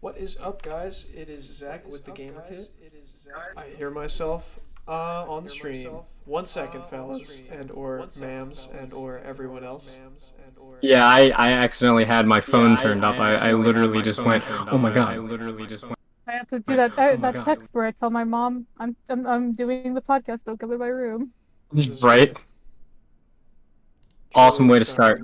What is up, guys? It is Zach with the Gamer Kit. I hear myself on the stream. 1 second, fellas, and or ma'ams, and or everyone else. Yeah, I accidentally had my phone turned up. I literally just went, oh my god. I have to do that text where I tell my mom I'm doing the podcast. Don't come in my room. Right? Awesome way to start.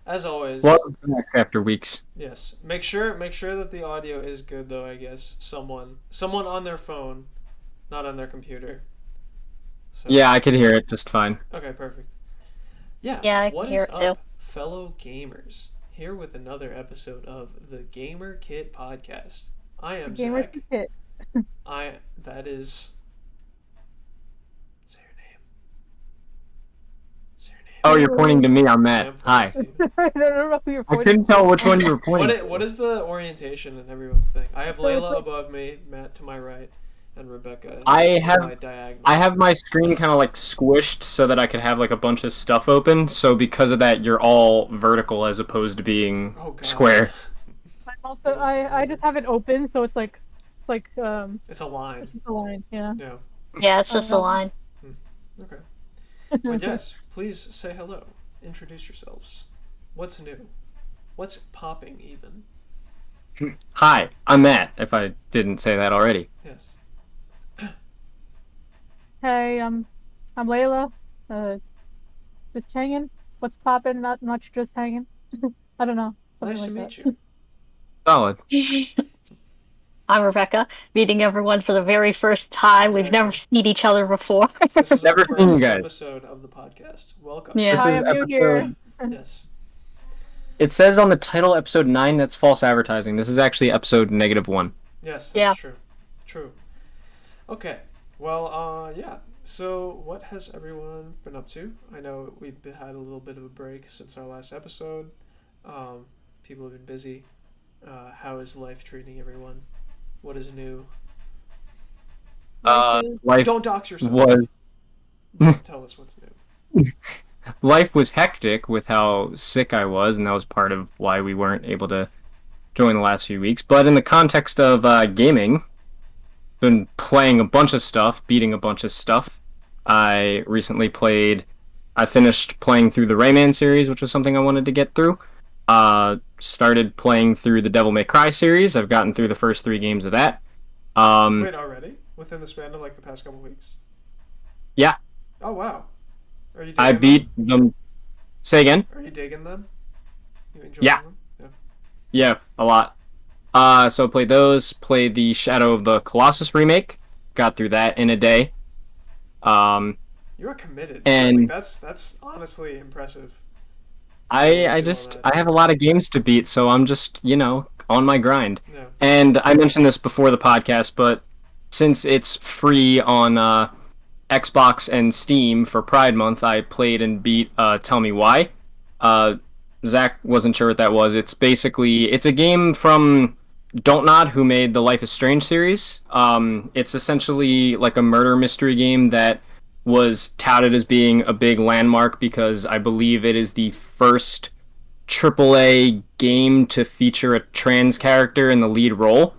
As always. Welcome back after weeks. Yes. Make sure that the audio is good, though. I guess someone on their phone, not on their computer. So. Yeah, I could hear it just fine. Okay, perfect. Yeah. I can hear it too. Fellow gamers? Here with another episode of the Gamer Kit Podcast. I am Zach. Kit. That is. Say your name. Oh, you're pointing to me. I'm Matt. Hi. I don't know who you're I pointing couldn't tell which one you were pointing. What is the orientation in everyone's thing? I have Layla above me, Matt to my right, and Rebecca. I my diagonal. have my screen kind of like squished so that I could have like a bunch of stuff open. So because of that, you're all vertical as opposed to being square. Also, I just have it open, so it's like it's a line. It's a line, yeah. Yeah, it's just a line. Okay. But yes, please say hello. Introduce yourselves. What's new? What's popping even? Hi, I'm Matt, if I didn't say that already. Yes. Hey, I'm Layla. Just hanging. What's popping? Not much, just hanging. I don't know. Nice to like meet that. you. Solid. I'm Rebecca, meeting everyone for the very first time. We've never seen each other before. This is Never our seen first you guys. episode of the podcast. Welcome. Yeah. This is Hi, I'm new here. Yes. It says on the title episode 9 that's false advertising. This is actually episode -1. Yes, that's Yeah. True. Okay. Well, yeah. So, what has everyone been up to? I know we've had a little bit of a break since our last episode. People have been busy. How is life treating everyone? What is new? Life Don't dox yourself. was Tell us what's new. life was hectic with how sick I was, and that was part of why we weren't able to join the last few weeks. But in the context of gaming, been playing a bunch of stuff, beating a bunch of stuff. I finished playing through the Rayman series, which was something I wanted to get through. Started playing through the Devil May Cry series. I've gotten through the first 3 games of that. Wait, already? Within the span of like the past couple weeks? Yeah. Oh, wow. Are you digging I beat them. Say again? Are you digging them? You enjoying Yeah. them? Yeah. Yeah, a lot. So I played those, played the Shadow of the Colossus remake, got through that in a day. You're committed. And like, that's honestly impressive. I have a lot of games to beat, so I'm just, on my grind. Yeah. And I mentioned this before the podcast, but since it's free on Xbox and Steam for Pride Month, I played and beat Tell Me Why. Zach wasn't sure what that was. It's a game from Dontnod, who made the Life is Strange series. It's essentially like a murder mystery game that was touted as being a big landmark because I believe it is the first AAA game to feature a trans character in the lead role.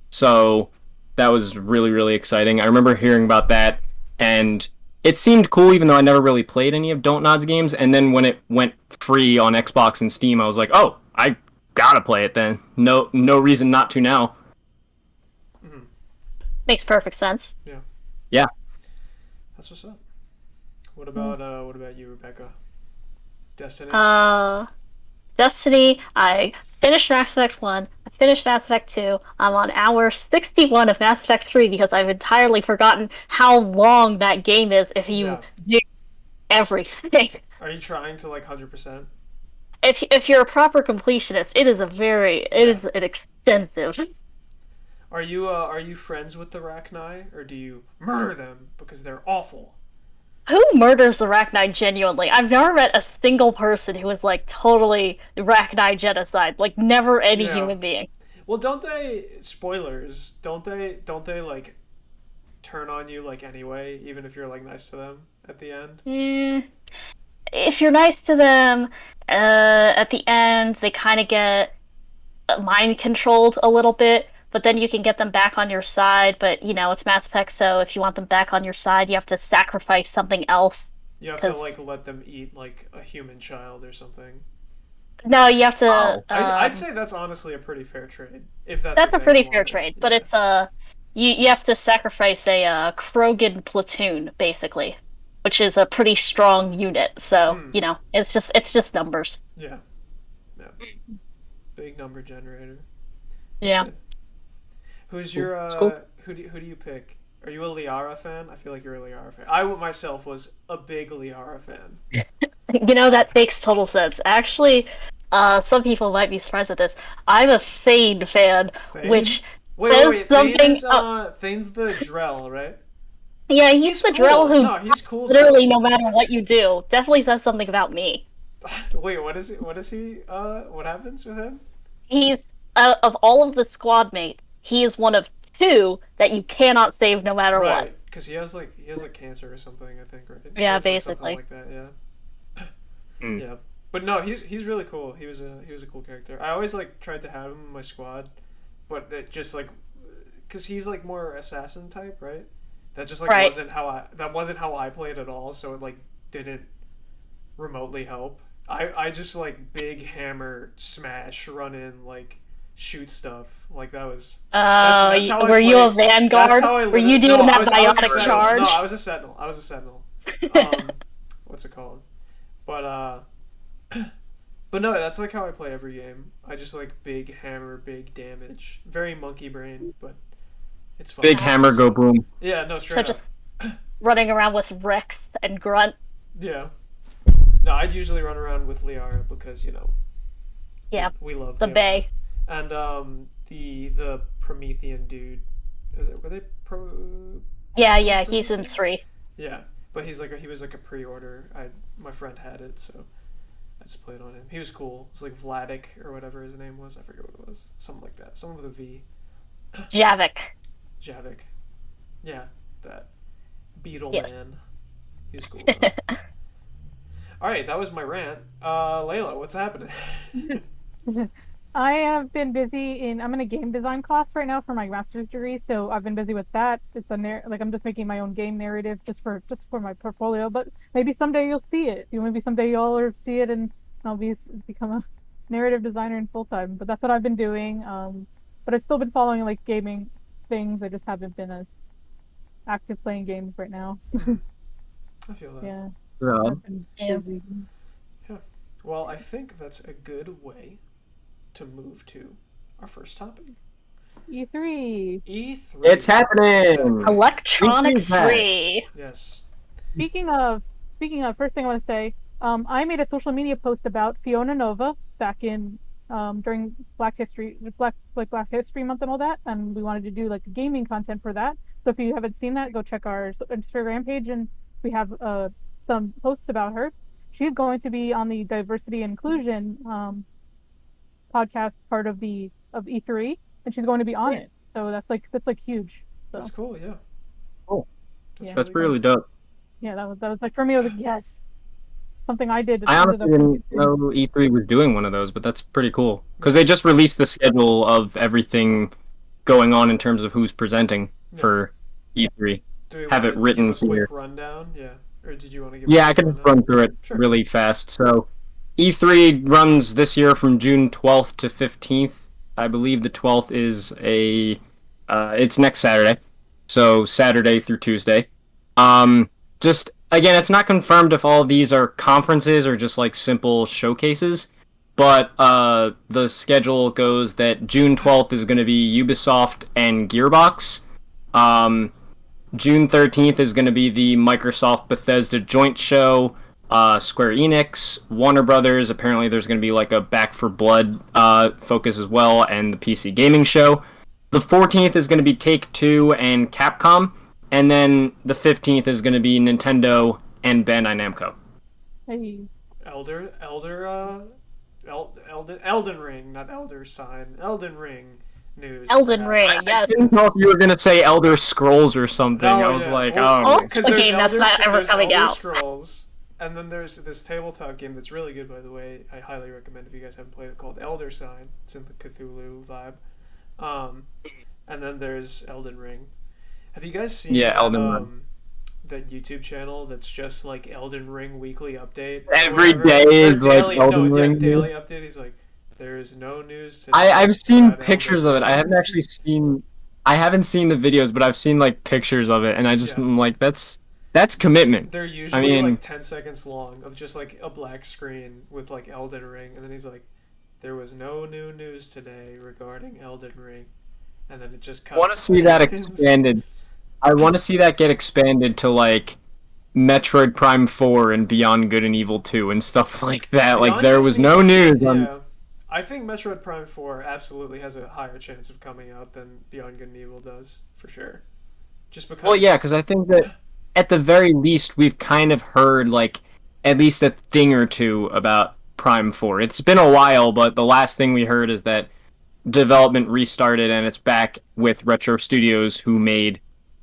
So that was really, really exciting. I remember hearing about that, and it seemed cool even though I never really played any of Dontnod's games, and then when it went free on Xbox and Steam, I was like, oh, I gotta play it then. No reason not to now. Mm-hmm. Makes perfect sense. Yeah. That's what's up. What about you, Rebecca? Destiny? Destiny, I finished Mass Effect 1, I finished Mass Effect 2, I'm on hour 61 of Mass Effect 3 because I've entirely forgotten how long that game is if you do everything. Are you trying to 100%? If you're a proper completionist, it is an extensive. Are you friends with the Rachni, or do you murder them because they're awful? Who murders the Rachni genuinely? I've never met a single person who is totally Rachni genocide. Never any human being. Well, don't they? Spoilers. Don't they turn on you anyway, even if you're nice to them at the end? If you're nice to them, at the end they kind of get mind controlled a little bit, but then you can get them back on your side. But it's Mass Effect, so if you want them back on your side, you have to sacrifice something else. You have to like let them eat like a human child or something. No, you have to. I'd say that's honestly a pretty fair trade. If that's a pretty fair trade, but it's you have to sacrifice a Krogan platoon basically, which is a pretty strong unit. So it's just numbers. Yeah. Big number generator. Yeah. Who's your cool. who do you pick? Are you a Liara fan? I feel like you're a Liara fan. I myself was a big Liara fan. That makes total sense. Actually, some people might be surprised at this. I'm a Thane fan, Thane? which wait. Thane's the Drell, right? Yeah, he's the cool. Drell who he's cool. Literally, no matter what you do, definitely says something about me. Wait, what is he? What happens with him? He's of all of the squad mates, he is one of 2 that you cannot save no matter what. Right, because he has cancer or something, I think, right? Yeah, basically. Like that, yeah. Yeah, but no, he's really cool. He was a cool character. I always tried to have him in my squad, but it just because he's more assassin type, right? That just right. wasn't how I played at all. So it didn't remotely help. I just big hammer smash run in shoot stuff that was. That's how were you a vanguard? Were you doing that biotic charge? No, I was a sentinel. What's it called? But no, that's how I play every game. I just big hammer, big damage, very monkey brain, but it's fun. Big hammer, go boom. Yeah, no, straight up. Just running around with Rex and Grunt. Yeah. No, I'd usually run around with Liara because yeah, we love the Liara. Bay. And the Promethean dude, were they Yeah, he's in 3. Yeah, but he was a pre-order. My friend had it, so I just played on him. He was cool. It was Vladik or whatever his name was. I forget what it was. Something like that. Something with a V. Javik. Yeah, that beetle man. He was cool. All right, that was my rant. Layla, what's happening? I have been busy I'm in a game design class right now for my master's degree, so I've been busy with that. It's I'm just making my own game narrative just for my portfolio, but maybe someday you'll see it. Maybe someday you'll see it and I'll become a narrative designer in full time. But that's what I've been doing. But I've still been following gaming things. I just haven't been as active playing games right now. I feel that. Yeah. Yeah. Well, I think that's a good way to move to our first topic. E3. It's happening. Electronic free. Yes. Speaking of, first thing I want to say, I made a social media post about Fiona Nova back in during Black History Month and all that, and we wanted to do gaming content for that. So if you haven't seen that, go check our Instagram page, and we have some posts about her. She's going to be on the diversity and inclusion podcast part of E3, and she's going to be on it. So that's huge. So. That's cool. Yeah. Cool. That's really really dope. Yeah, that was for me. I was yes, something I did. I honestly didn't know E3 was doing one of those, but that's pretty cool because they just released the schedule of everything going on in terms of who's presenting for E3. Have it written here. Quick rundown, yeah. Or did you want to give? Yeah, I can run through it really fast. So, E3 runs this year from June 12th to 15th. I believe the 12th is it's next Saturday. So Saturday through Tuesday. Just again, it's not confirmed if all of these are conferences or just simple showcases. But the schedule goes that June 12th is going to be Ubisoft and Gearbox. June 13th is going to be the Microsoft Bethesda joint show. Square Enix, Warner Brothers. Apparently, there's going to be a Back for Blood focus as well, and the PC gaming show. The 14th is going to be Take-Two and Capcom, and then the 15th is going to be Nintendo and Bandai Namco. Hey. Elden Ring, not Elder Sign. Elden Ring news. Elden Ring, yes. I didn't know if you were going to say Elder Scrolls or something. No, I was yeah. like, Well, oh. It's a game that's not ever coming Elder out. Scrolls, And then there's this tabletop game that's really good, by the way. I highly recommend if you guys haven't played it, called Elder Sign. It's in the Cthulhu vibe. And then there's Elden Ring. Have you guys seen Elden Ring. That YouTube channel that's just like Elden Ring weekly update? Every day is daily, like Elden Ring. Daily update. He's like, there's no news today. I've seen pictures of it. I haven't actually seen. I haven't seen the videos, but I've seen like pictures of it, and I just am like, that's commitment. They're usually like 10 seconds long of just like a black screen with like Elden Ring, and then he's like, there was no new news today regarding Elden Ring, and then it just cuts. I want to see that expanded. I want to see that get expanded to like Metroid Prime 4 and Beyond Good and Evil 2 and stuff like that. Like there was no news on. I think Metroid Prime 4 absolutely has a higher chance of coming out than Beyond Good and Evil does, for sure. Just because. Well, yeah, because I think that at the very least we've kind of heard like at least a thing or two about Prime 4. It's been a while, but the last thing we heard is that development restarted and it's back with Retro Studios, who made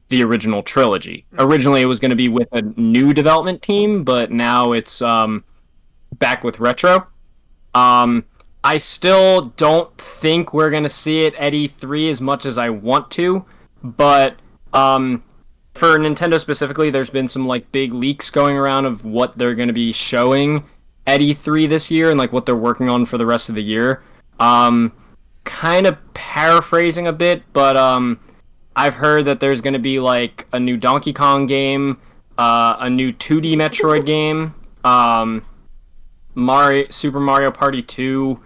the original trilogy. Originally it was going to be with a new development team, but now it's back with Retro. I still don't think we're going to see it at E3 as much as I want to, but for Nintendo specifically, there's been some like big leaks going around of what they're going to be showing at E3 this year and like what they're working on for the rest of the year. Kind of paraphrasing a bit, but I've heard that there's going to be like a new Donkey Kong game, a new 2D Metroid game, Super Mario Party 2.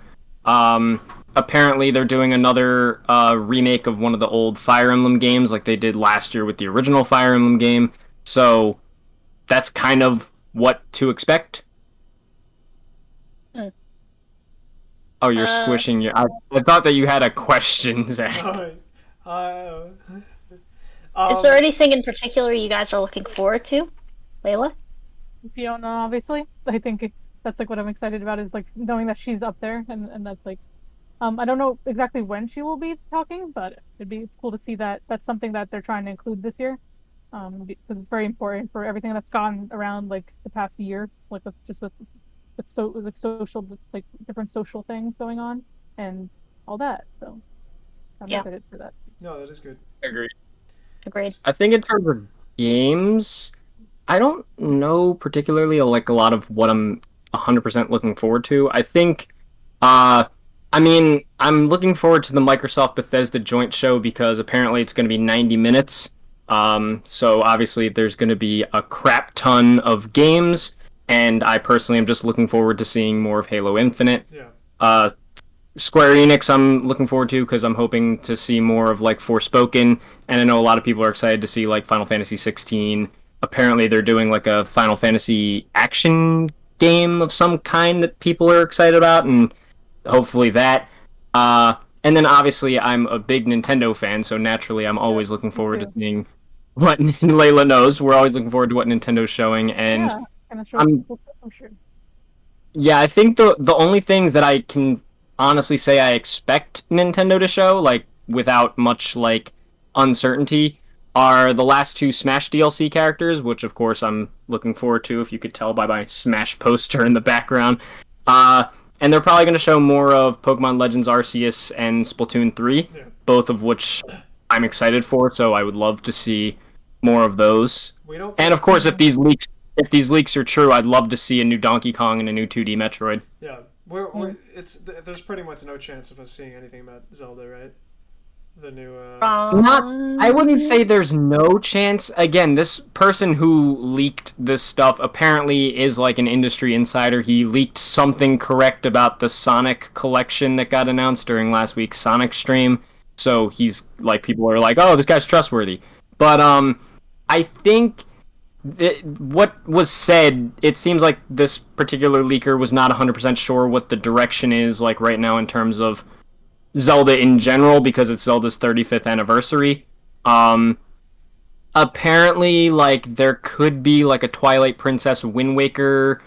Apparently they're doing another remake of one of the old Fire Emblem games like they did last year with the original Fire Emblem game. So that's kind of what to expect. Oh, you're squishing your... I thought that you had a question, Zach. Is there anything in particular you guys are looking forward to, Layla? Fiona, obviously. I think that's like what I'm excited about is like knowing that she's up there, and that's like, I don't know exactly when she will be talking, but it's cool to see that that's something that they're trying to include this year, because it's very important for everything that's gone around like the past year, like with social, like different social things going on and all that. So I'm excited for that. No, that is good. Agreed. I think in terms of games, I don't know particularly like a lot of what I'm 100% looking forward to. I think, I'm looking forward to the Microsoft Bethesda joint show because apparently it's going to be 90 minutes. So obviously there's going to be a crap ton of games, and I personally am just looking forward to seeing more of Halo Infinite. Yeah. Square Enix I'm looking forward to because I'm hoping to see more of like Forspoken, and I know a lot of people are excited to see like Final Fantasy 16. Apparently they're doing like a Final Fantasy action game of some kind that people are excited about, and hopefully that. And then obviously I'm a big Nintendo fan, so naturally I'm always looking forward to seeing what Layla knows. We're always looking forward to what Nintendo's showing, and I'm sure. Yeah, I think the only things that I can honestly say I expect Nintendo to show, like without much like uncertainty, are the last two Smash DLC characters, which of course I'm looking forward to, if you could tell by my Smash poster in the background. And they're probably going to show more of Pokemon Legends Arceus and Splatoon 3, both of which I'm excited for, so I would love to see more of those. And of course, if these leaks are true, I'd love to see a new Donkey Kong and a new 2D Metroid. Yeah. There's pretty much no chance of us seeing anything about Zelda, right? The new I wouldn't say there's no chance. Again, this person who leaked this stuff apparently is like an industry insider. He leaked something correct about the Sonic collection that got announced during last week's Sonic stream. So he's like, people are like, oh, this guy's trustworthy. But I think what was said, it seems like this particular leaker was not 100% sure what the direction is like right now in terms of Zelda in general, because it's Zelda's 35th anniversary. Apparently, like, there could be like a Twilight Princess Wind Waker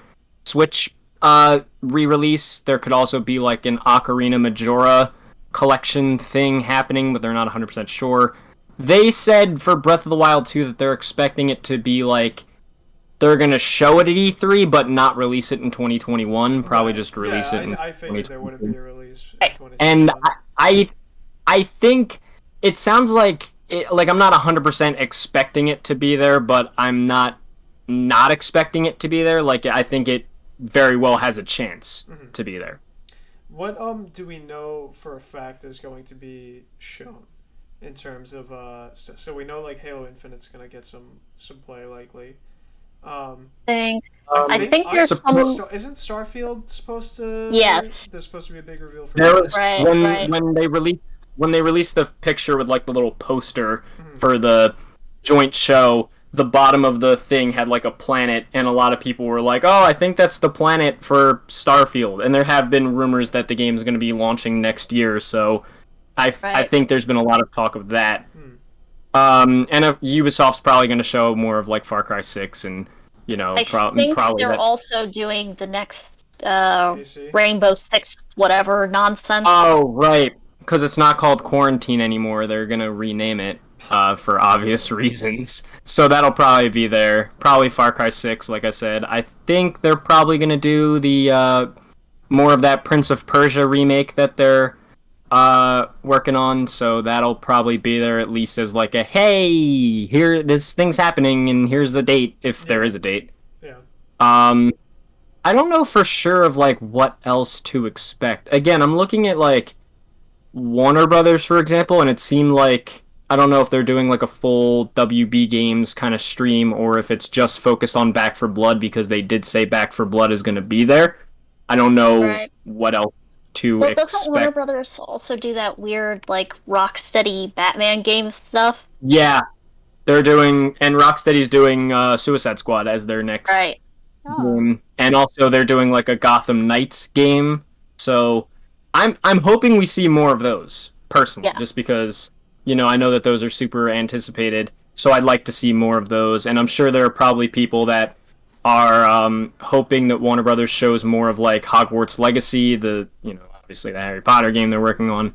Switch re-release. There could also be like an Ocarina Majora collection thing happening, but they're not 100% sure. They said for Breath of the Wild 2 that they're expecting it to be like they're gonna show it at E3, but not release it in 2021. Probably just release it. I figured there wouldn't be a release in 2021. And I think it sounds like I'm not 100% expecting it to be there, but I'm not expecting it to be there. Like, I think it very well has a chance to be there. What do we know for a fact is going to be shown in terms of so we know like Halo Infinite's gonna get some play likely. I think there's some. Isn't Starfield supposed to? Yes. There's supposed to be a big reveal for there was, right, when they released the picture with like the little poster for the joint show. The bottom of the thing had like a planet, and a lot of people were like, "Oh, I think that's the planet for Starfield." And there have been rumors that the game is going to be launching next year, so I think there's been a lot of talk of that. And Ubisoft's probably going to show more of like Far Cry 6, and I probably they're also doing the next Rainbow Six whatever nonsense. Oh, right, because it's not called Quarantine anymore. They're going to rename it. For obvious reasons. So that'll probably be there. Probably Far Cry 6, like I said. I think they're probably going to do the more of that Prince of Persia remake that they're working on. So that'll probably be there at least as like a, hey, here, this thing's happening and here's the date, if there is a date. Yeah. I don't know for sure of like what else to expect. Again, I'm looking at like Warner Brothers, for example, and it seemed like I don't know if they're doing like a full WB Games kind of stream or if it's just focused on Back 4 Blood because they did say Back 4 Blood is going to be there. I don't know what else to expect. Doesn't Warner Brothers also do that weird like Rocksteady Batman game stuff? Yeah, they're doing, and Rocksteady's doing Suicide Squad as their next game, and also they're doing like a Gotham Knights game. So I'm hoping we see more of those personally, just because. I know that those are super anticipated, so I'd like to see more of those. And I'm sure there are probably people that are hoping that Warner Brothers shows more of like Hogwarts Legacy, obviously the Harry Potter game they're working on.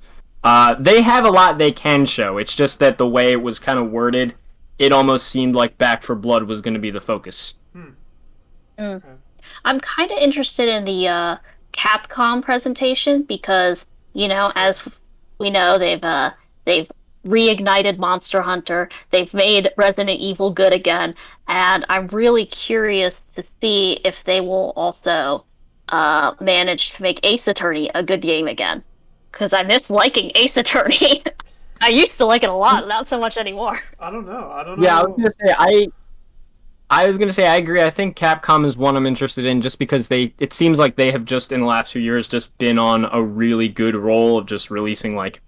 They have a lot they can show. It's just that the way it was kind of worded, it almost seemed like Back 4 Blood was going to be the focus. Okay. I'm kind of interested in the Capcom presentation because, as we know, they've reignited Monster Hunter. They've made Resident Evil good again, and I'm really curious to see if they will also manage to make Ace Attorney a good game again. Because I miss liking Ace Attorney. I used to like it a lot, not so much anymore. I don't know. Yeah, I was gonna say I agree. I think Capcom is one I'm interested in just because it seems like they have just in the last few years just been on a really good roll of just releasing like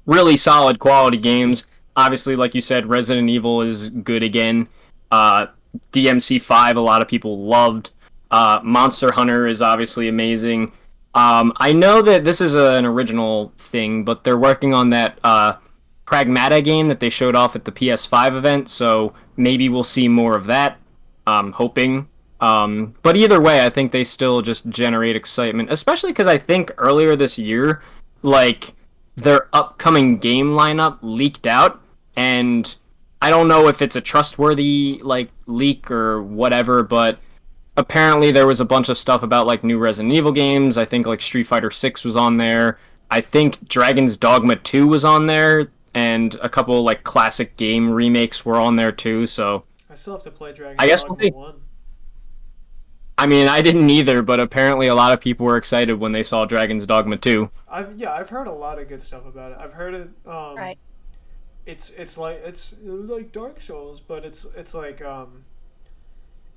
really solid quality games. Obviously, like you said, Resident Evil is good again. DMC5, a lot of people loved. Monster Hunter is obviously amazing. I know that this is an original thing, but they're working on that Pragmata game that they showed off at the PS5 event, so maybe we'll see more of that. Hoping. But either way, I think they still just generate excitement, especially because I think earlier this year, like, their upcoming game lineup leaked out, and I don't know if it's a trustworthy like leak or whatever, but apparently there was a bunch of stuff about like new Resident Evil games. I think like Street Fighter 6 was on there. I think Dragon's Dogma 2 was on there, and a couple like classic game remakes were on there too. So I still have to play Dragon's Dogma 1. I mean, I didn't either, but apparently a lot of people were excited when they saw Dragon's Dogma 2. I've heard a lot of good stuff about it. I've heard it. Right. It's like Dark Souls, but it's like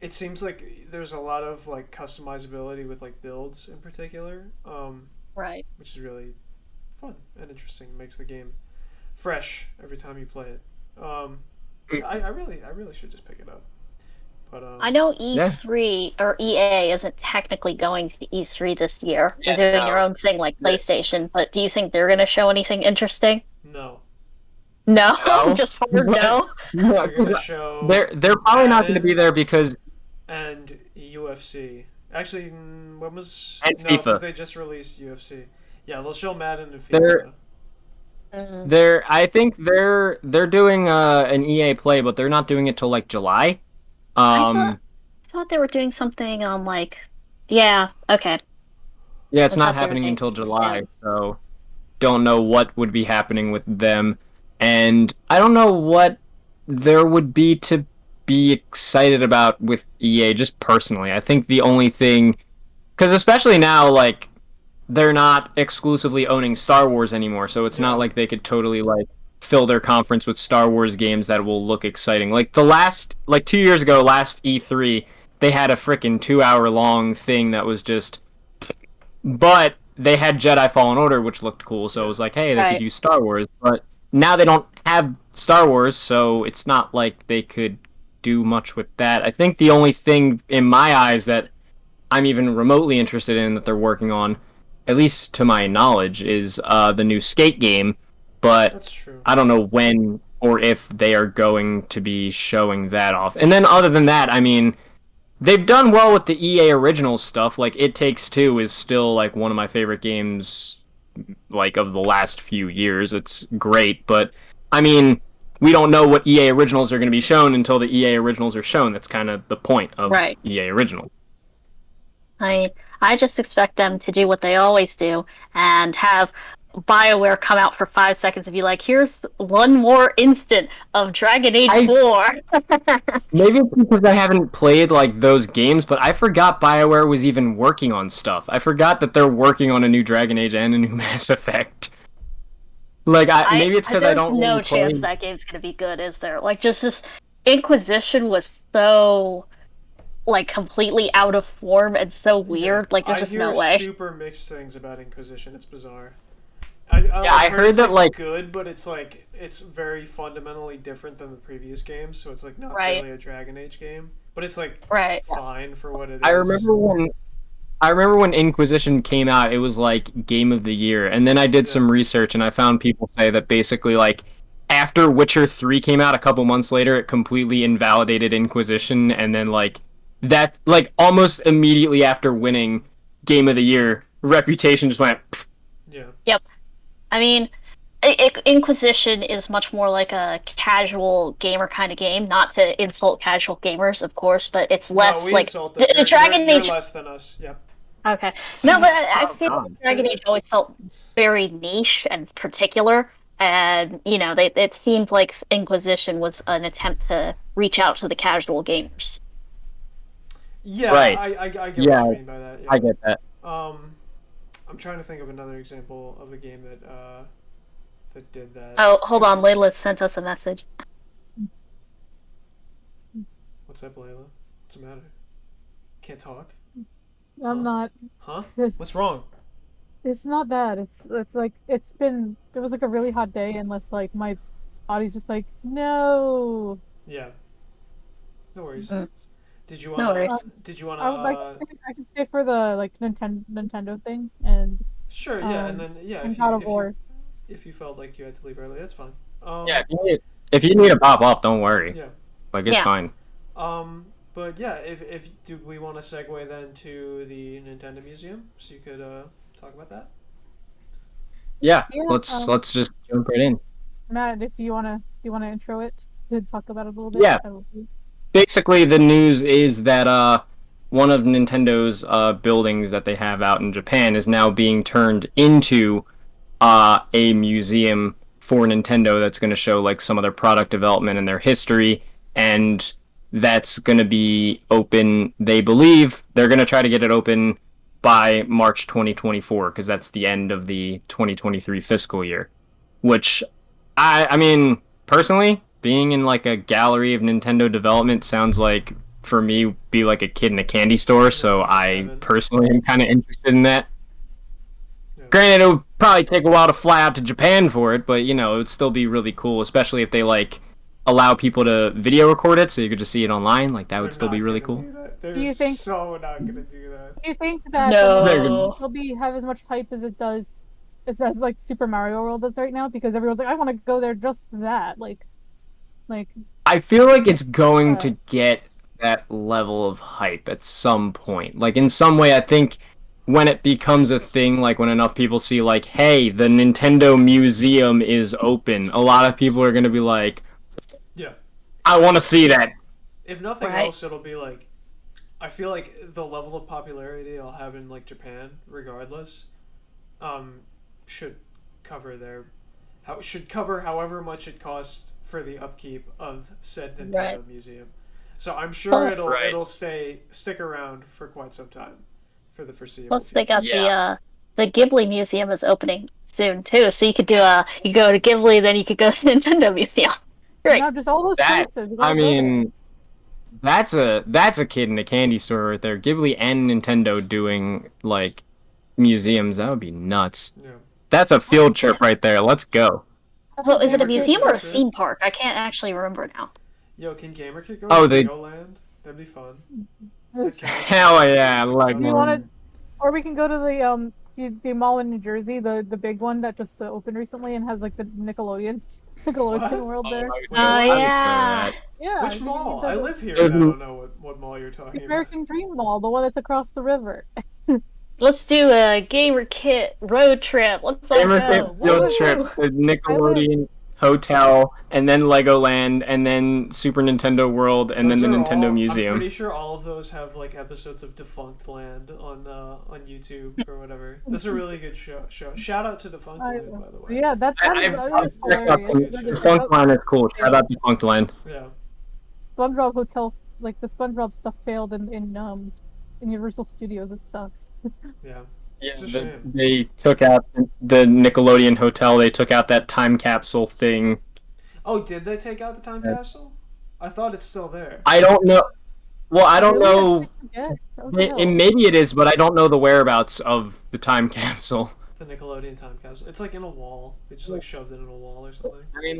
it seems like there's a lot of like customizability with like builds in particular. Right. Which is really fun and interesting. It makes the game fresh every time you play it. I really should just pick it up. But, I know E3 or EA isn't technically going to E3 this year. They're doing their own thing like PlayStation, but do you think they're going to show anything interesting? No. No? Just hard no? They're going to show... They're probably not going to be there because... And UFC. Actually, when was... And FIFA. Because they just released UFC. Yeah, they'll show Madden and FIFA. I think they're doing an EA Play, but they're not doing it till like July. thought they were doing something on like. Yeah. Okay. Yeah, it's I not thought they were happening doing until something July, soon. so don't know what would be happening with them. And I don't know what there would be to be excited about with EA, just personally. I think the only thing, because especially now, like, they're not exclusively owning Star Wars anymore, so it's not like they could totally, like, fill their conference with Star Wars games that will look exciting. Like, 2 years ago, last E3, they had a freaking 2 hour long thing that was just. But they had Jedi Fallen Order, which looked cool, so it was like, hey, they could Right. use Star Wars. But now they don't have Star Wars, so it's not like they could do much with that. I think the only thing in my eyes that I'm even remotely interested in that they're working on, at least to my knowledge, is the new Skate game. But That's true. I don't know when or if they are going to be showing that off. And then other than that, I mean, they've done well with the EA original stuff. Like It Takes Two is still like one of my favorite games, like of the last few years. It's great, but I mean, we don't know what EA originals are going to be shown until the EA originals are shown. That's kind of the point of Right. EA original. I just expect them to do what they always do and have BioWare come out for 5 seconds and be like, here's one more instant of Dragon Age 4. Maybe it's because I haven't played like those games, but I forgot BioWare was even working on stuff. I forgot that they're working on a new Dragon Age and a new Mass Effect. Like, maybe it's because I don't There's no really play. chance that game's gonna be good, is there? Like, just this Inquisition was so, like, completely out of form and so weird. Like, there's just no way. I hear super mixed things about Inquisition. It's bizarre. I heard that, like, good, but it's like it's very fundamentally different than the previous games, so it's like not Right. really a Dragon Age game, but it's like Right. fine for what it is. I remember when Inquisition came out, it was like Game of the Year, and then I did some research and I found people say that basically like after Witcher 3 came out a couple months later, it completely invalidated Inquisition, and then like that like almost immediately after winning Game of the Year, Reputation just went. Yeah. Yep. I mean, Inquisition is much more like a casual gamer kind of game. Not to insult casual gamers, of course, but it's less we like insult them. the Dragon you're Age. less than us. Yep. Okay. No, but I Oh, feel God. like Dragon Age always felt very niche and particular, and you know, it seemed like Inquisition was an attempt to reach out to the casual gamers. Yeah. Right. I get what Yeah, you mean by that. Yeah. I get that. I'm trying to think of another example of a game that that did that. Oh, hold on, Layla sent us a message. What's up, Layla? What's the matter? Can't talk? I'm not. Huh? What's wrong? It's not that. It's like it was like a really hot day, and like my body's just like no. Yeah. No worries. Uh, Did you No want? worries. Did you want I would like to? I can stay for the like Nintendo thing and Sure. Yeah. And then yeah. and If God you, of if, War. you, if you felt like you had to leave early, that's fine. Yeah, if you need to pop off, don't worry. Yeah. Like it's Yeah. fine. But yeah, if do we want to segue then to the Nintendo Museum so you could talk about that? Yeah, Yeah, let's just jump right in. Matt, if you wanna intro it to talk about it a little bit. Yeah. I will do. Basically, the news is that one of Nintendo's buildings that they have out in Japan is now being turned into a museum for Nintendo that's going to show like some of their product development and their history, and that's going to be open. They believe they're going to try to get it open by March 2024 because that's the end of the 2023 fiscal year. Which I mean, personally, being in like a gallery of Nintendo development sounds like for me be like a kid in a candy store. So I personally am kind of interested in that. Granted, it would probably take a while to fly out to Japan for it, but, you know, it would still be really cool, especially if they, like, allow people to video record it so you could just see it online. Like, that would still be really cool. Do you think- so not gonna do that? Do you think that No. will have as much hype as it does as like Super Mario World does right now? Because everyone's like, I want to go there just for that. Like I feel like it's going to get that level of hype at some point. Like, in some way, I think when it becomes a thing, like when enough people see, like, hey, the Nintendo Museum is open, a lot of people are going to be like, Yeah. I want to see that. If nothing Right. else, it'll be like I feel like the level of popularity I'll have in like Japan, regardless, should cover should cover however much it costs for the upkeep of said Nintendo museum. So I'm sure it'll stick around for quite some time, for the foreseeable. Plus, they got the Ghibli Museum is opening soon too, so you could you go to Ghibli, then you could go to the Nintendo Museum. Great. No, just all those places. I mean, that's a kid in a candy store right there. Ghibli and Nintendo doing like museums. That would be nuts. Yeah. That's a field trip right there. Let's go. So, is it a museum or a theme park? I can't actually remember now. Yo, can Gamer Kid go to Legoland? That'd be fun. Hell yeah! Like, or we can go to the mall in New Jersey, the big one that just opened recently and has like the Nickelodeon world there. Yeah. Yeah. Which mall? I live here and I don't know what mall you're talking about. American Dream Mall, the one that's across the river. Let's do a Gamer Kit road trip. Let's all Gamer go. Kit road trip, the Nickelodeon Hotel, and then Legoland, and then Super Nintendo World, and then the Nintendo Museum. I'm pretty sure all of those have like episodes of Defunct Land on YouTube or whatever. That's a really good show. Shout out to Defunct Land, by the way. Yeah, that's hilarious. Defunct Land is cool. Shout out Defunct Land. Yeah. SpongeBob Hotel, like the SpongeBob stuff failed in Universal Studios. It sucks. Yeah. Yeah, they took out the Nickelodeon Hotel. They took out that time capsule thing. Oh, did they take out the time capsule? I thought it's still there. I don't know. Well, I don't know. Maybe it is, but I don't know the whereabouts of the time capsule. The Nickelodeon time capsule. It's like in a wall. They just like shoved it in a wall or something. I mean,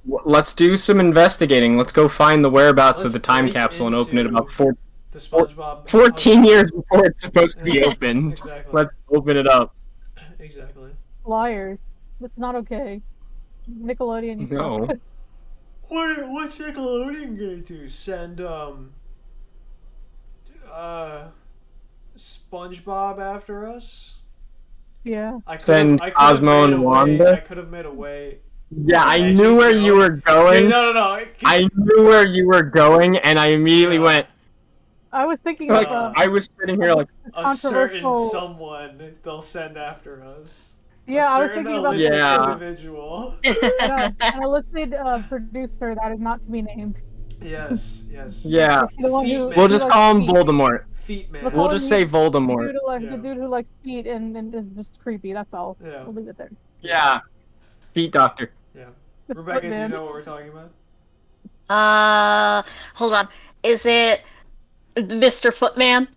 let's do some investigating. Let's go find the whereabouts of the time capsule and open it about 14 years before it's supposed to be open. Exactly. Let's open it up. Exactly. Liars. That's not okay. Nickelodeon. No. What's Nickelodeon gonna do? Send SpongeBob after us? Yeah. Send Cosmo and Wanda. I could have made a way. Yeah, I knew where you were going. No. I knew where you were going, and I immediately went. I was thinking like I was sitting here like a certain someone they'll send after us. Yeah, I was thinking about individual. An illicit producer that is not to be named. Yes. Yeah. We'll just call him Voldemort. Feet man. We'll just say Voldemort. The dude who likes feet and is just creepy. That's all. Yeah. We'll leave it there. Yeah. Feet doctor. Yeah. Rebecca, do you know what we're talking about? Hold on. Is it Mr. Footman?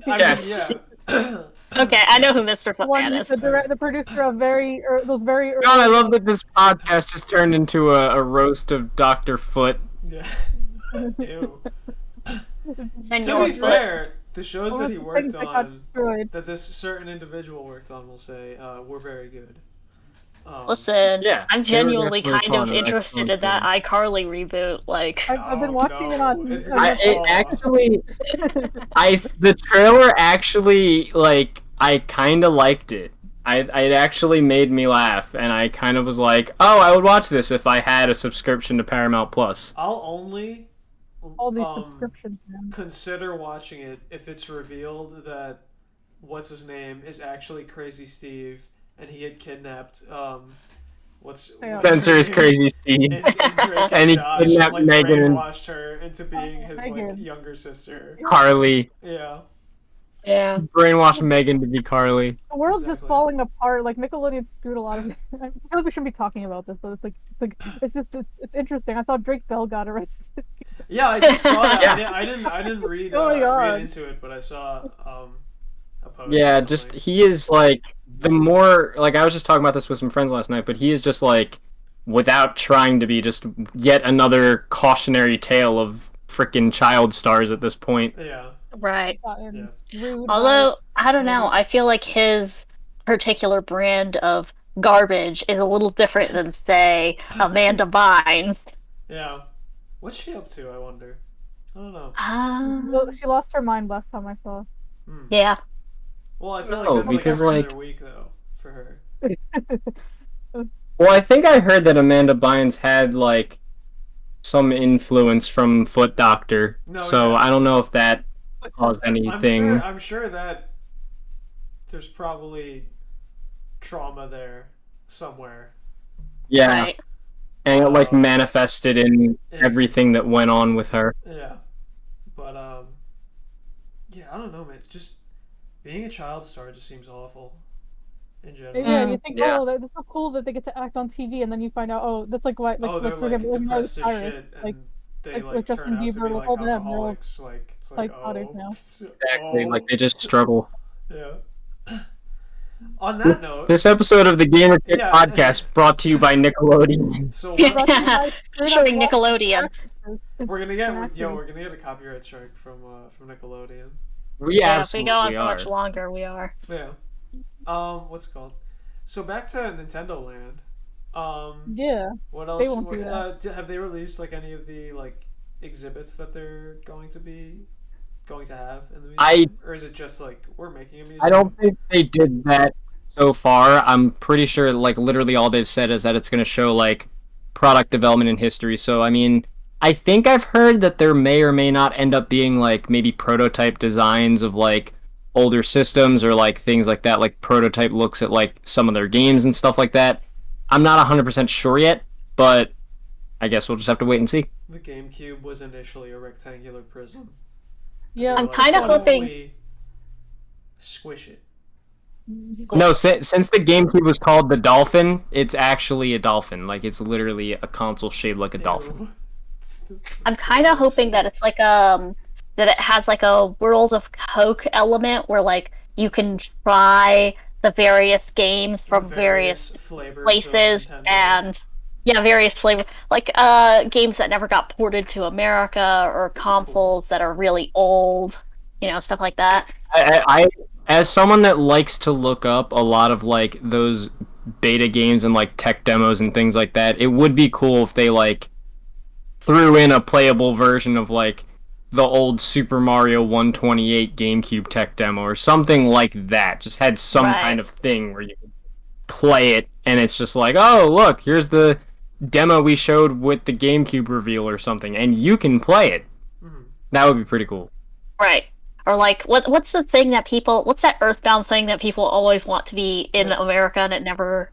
Yes. Okay, I know who Mr. Footman is. The producer of those very early... God, I love that this podcast just turned into a roast of Dr. Foot. Yeah. Ew. Senor to be fair, the shows that he worked on, that this certain individual worked on, will say, were very good. Listen, I'm genuinely kind of interested in that iCarly reboot. Like, I've been watching it on. The trailer actually, like, I kind of liked it. It actually made me laugh, and I kind of was like, oh, I would watch this if I had a subscription to Paramount Plus. I'll only all these subscriptions. Consider watching it if it's revealed that what's his name is actually Crazy Steve. And he had kidnapped, Spencer's Crazy Steve. And he kidnapped Megan and brainwashed her into being his younger sister. Carly. Yeah. Yeah. Brainwashed Megan to be Carly. The world's just falling apart. Like, Nickelodeon screwed a lot of... I feel like we shouldn't be talking about this, but it's interesting. I saw Drake Bell got arrested. Yeah, I just saw that. I didn't read into it, but I saw a post. Yeah, just he is like the more like I was just talking about this with some friends last night, but he is just like without trying to be just yet another cautionary tale of freaking child stars at this point. Yeah. Right. Yeah. Although I don't know, I feel like his particular brand of garbage is a little different than, say, Amanda Bynes. Yeah. What's she up to, I wonder? I don't know. Well, she lost her mind last time I saw. Yeah. Well, I feel like that's because like every other week, though, for her. Well, I think I heard that Amanda Bynes had, like, some influence from Foot Doctor. I don't know if that cause anything. I'm sure that there's probably trauma there somewhere. Yeah. Right. And it like manifested in everything that went on with her. Yeah. But yeah, I don't know, man. Just being a child star just seems awful in general. Yeah, you think, oh, that's so cool that they get to act on TV, and then you find out, oh, that's like what, they're like depressed as shit, and they like turn out to be like alcoholics. Like it's like, oh, now. Exactly, like they just struggle. Yeah. On that note, this episode of the Gamer Kid Podcast brought to you by Nickelodeon. So featuring Nickelodeon. We're gonna get a copyright strike from Nickelodeon. If we go on for much longer, we are. Yeah. What's it called? So back to Nintendo Land. Yeah. What else? They won't do that. Have they released like any of the like exhibits that they're going to have in the museum? Or is it just like we're making a museum? I don't think they did that so far. I'm pretty sure like literally all they've said is that it's going to show like product development and history. So I mean, I think I've heard that there may or may not end up being like maybe prototype designs of like older systems or like things like that, like prototype looks at like some of their games and stuff like that. I'm not 100% sure yet, but I guess we'll just have to wait and see. The GameCube was initially a rectangular prism. Yeah, I'm kind of hoping. Squish it. No, since the GameCube was called the Dolphin, it's actually a dolphin. Like it's literally a console shaped like a dolphin. I'm kind of hoping that it's like that it has like a World of Coke element where like you can try the various games from various places and various flavors, like games that never got ported to America or consoles that are really old, stuff like that. I as someone that likes to look up a lot of like those beta games and like tech demos and things like that, it would be cool if they like threw in a playable version of like the old Super Mario 128 GameCube tech demo or something like that. Just had some kind of thing where you could play it and it's just like, oh, look, here's the demo we showed with the GameCube reveal or something, and you can play it. Mm-hmm. That would be pretty cool. Right. Or like, what's the thing that what's that Earthbound thing that people always want to be in America and it never...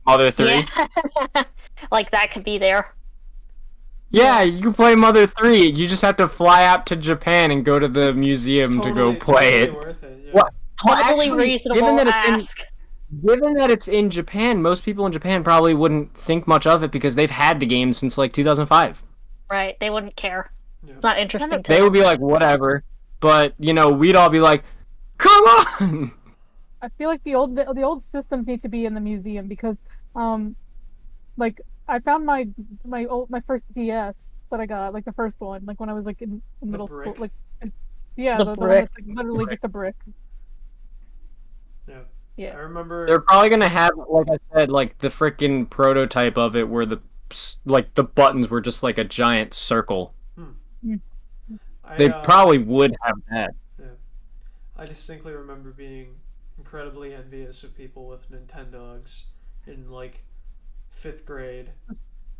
Mother 3? Yeah. Like that could be there. Yeah, you can play Mother 3. You just have to fly out to Japan and go to the museum to go play it. Worth it, yeah. Well, actually, reasonable given that it's in Japan, most people in Japan probably wouldn't think much of it because they've had the game since like 2005. Right, they wouldn't care. Yeah. It's not interesting to them. They would be like, whatever. But, we'd all be like, come on! I feel like the old systems need to be in the museum because, like, I found my first DS that I got, like the first one, like when I was like in middle school, like the brick. Like, literally just a brick. Yeah. I remember they're probably gonna have, like I said, like the freaking prototype of it where the buttons were just like a giant circle. They probably would have that. Yeah. I distinctly remember being incredibly envious of people with Nintendogs in like 5th grade.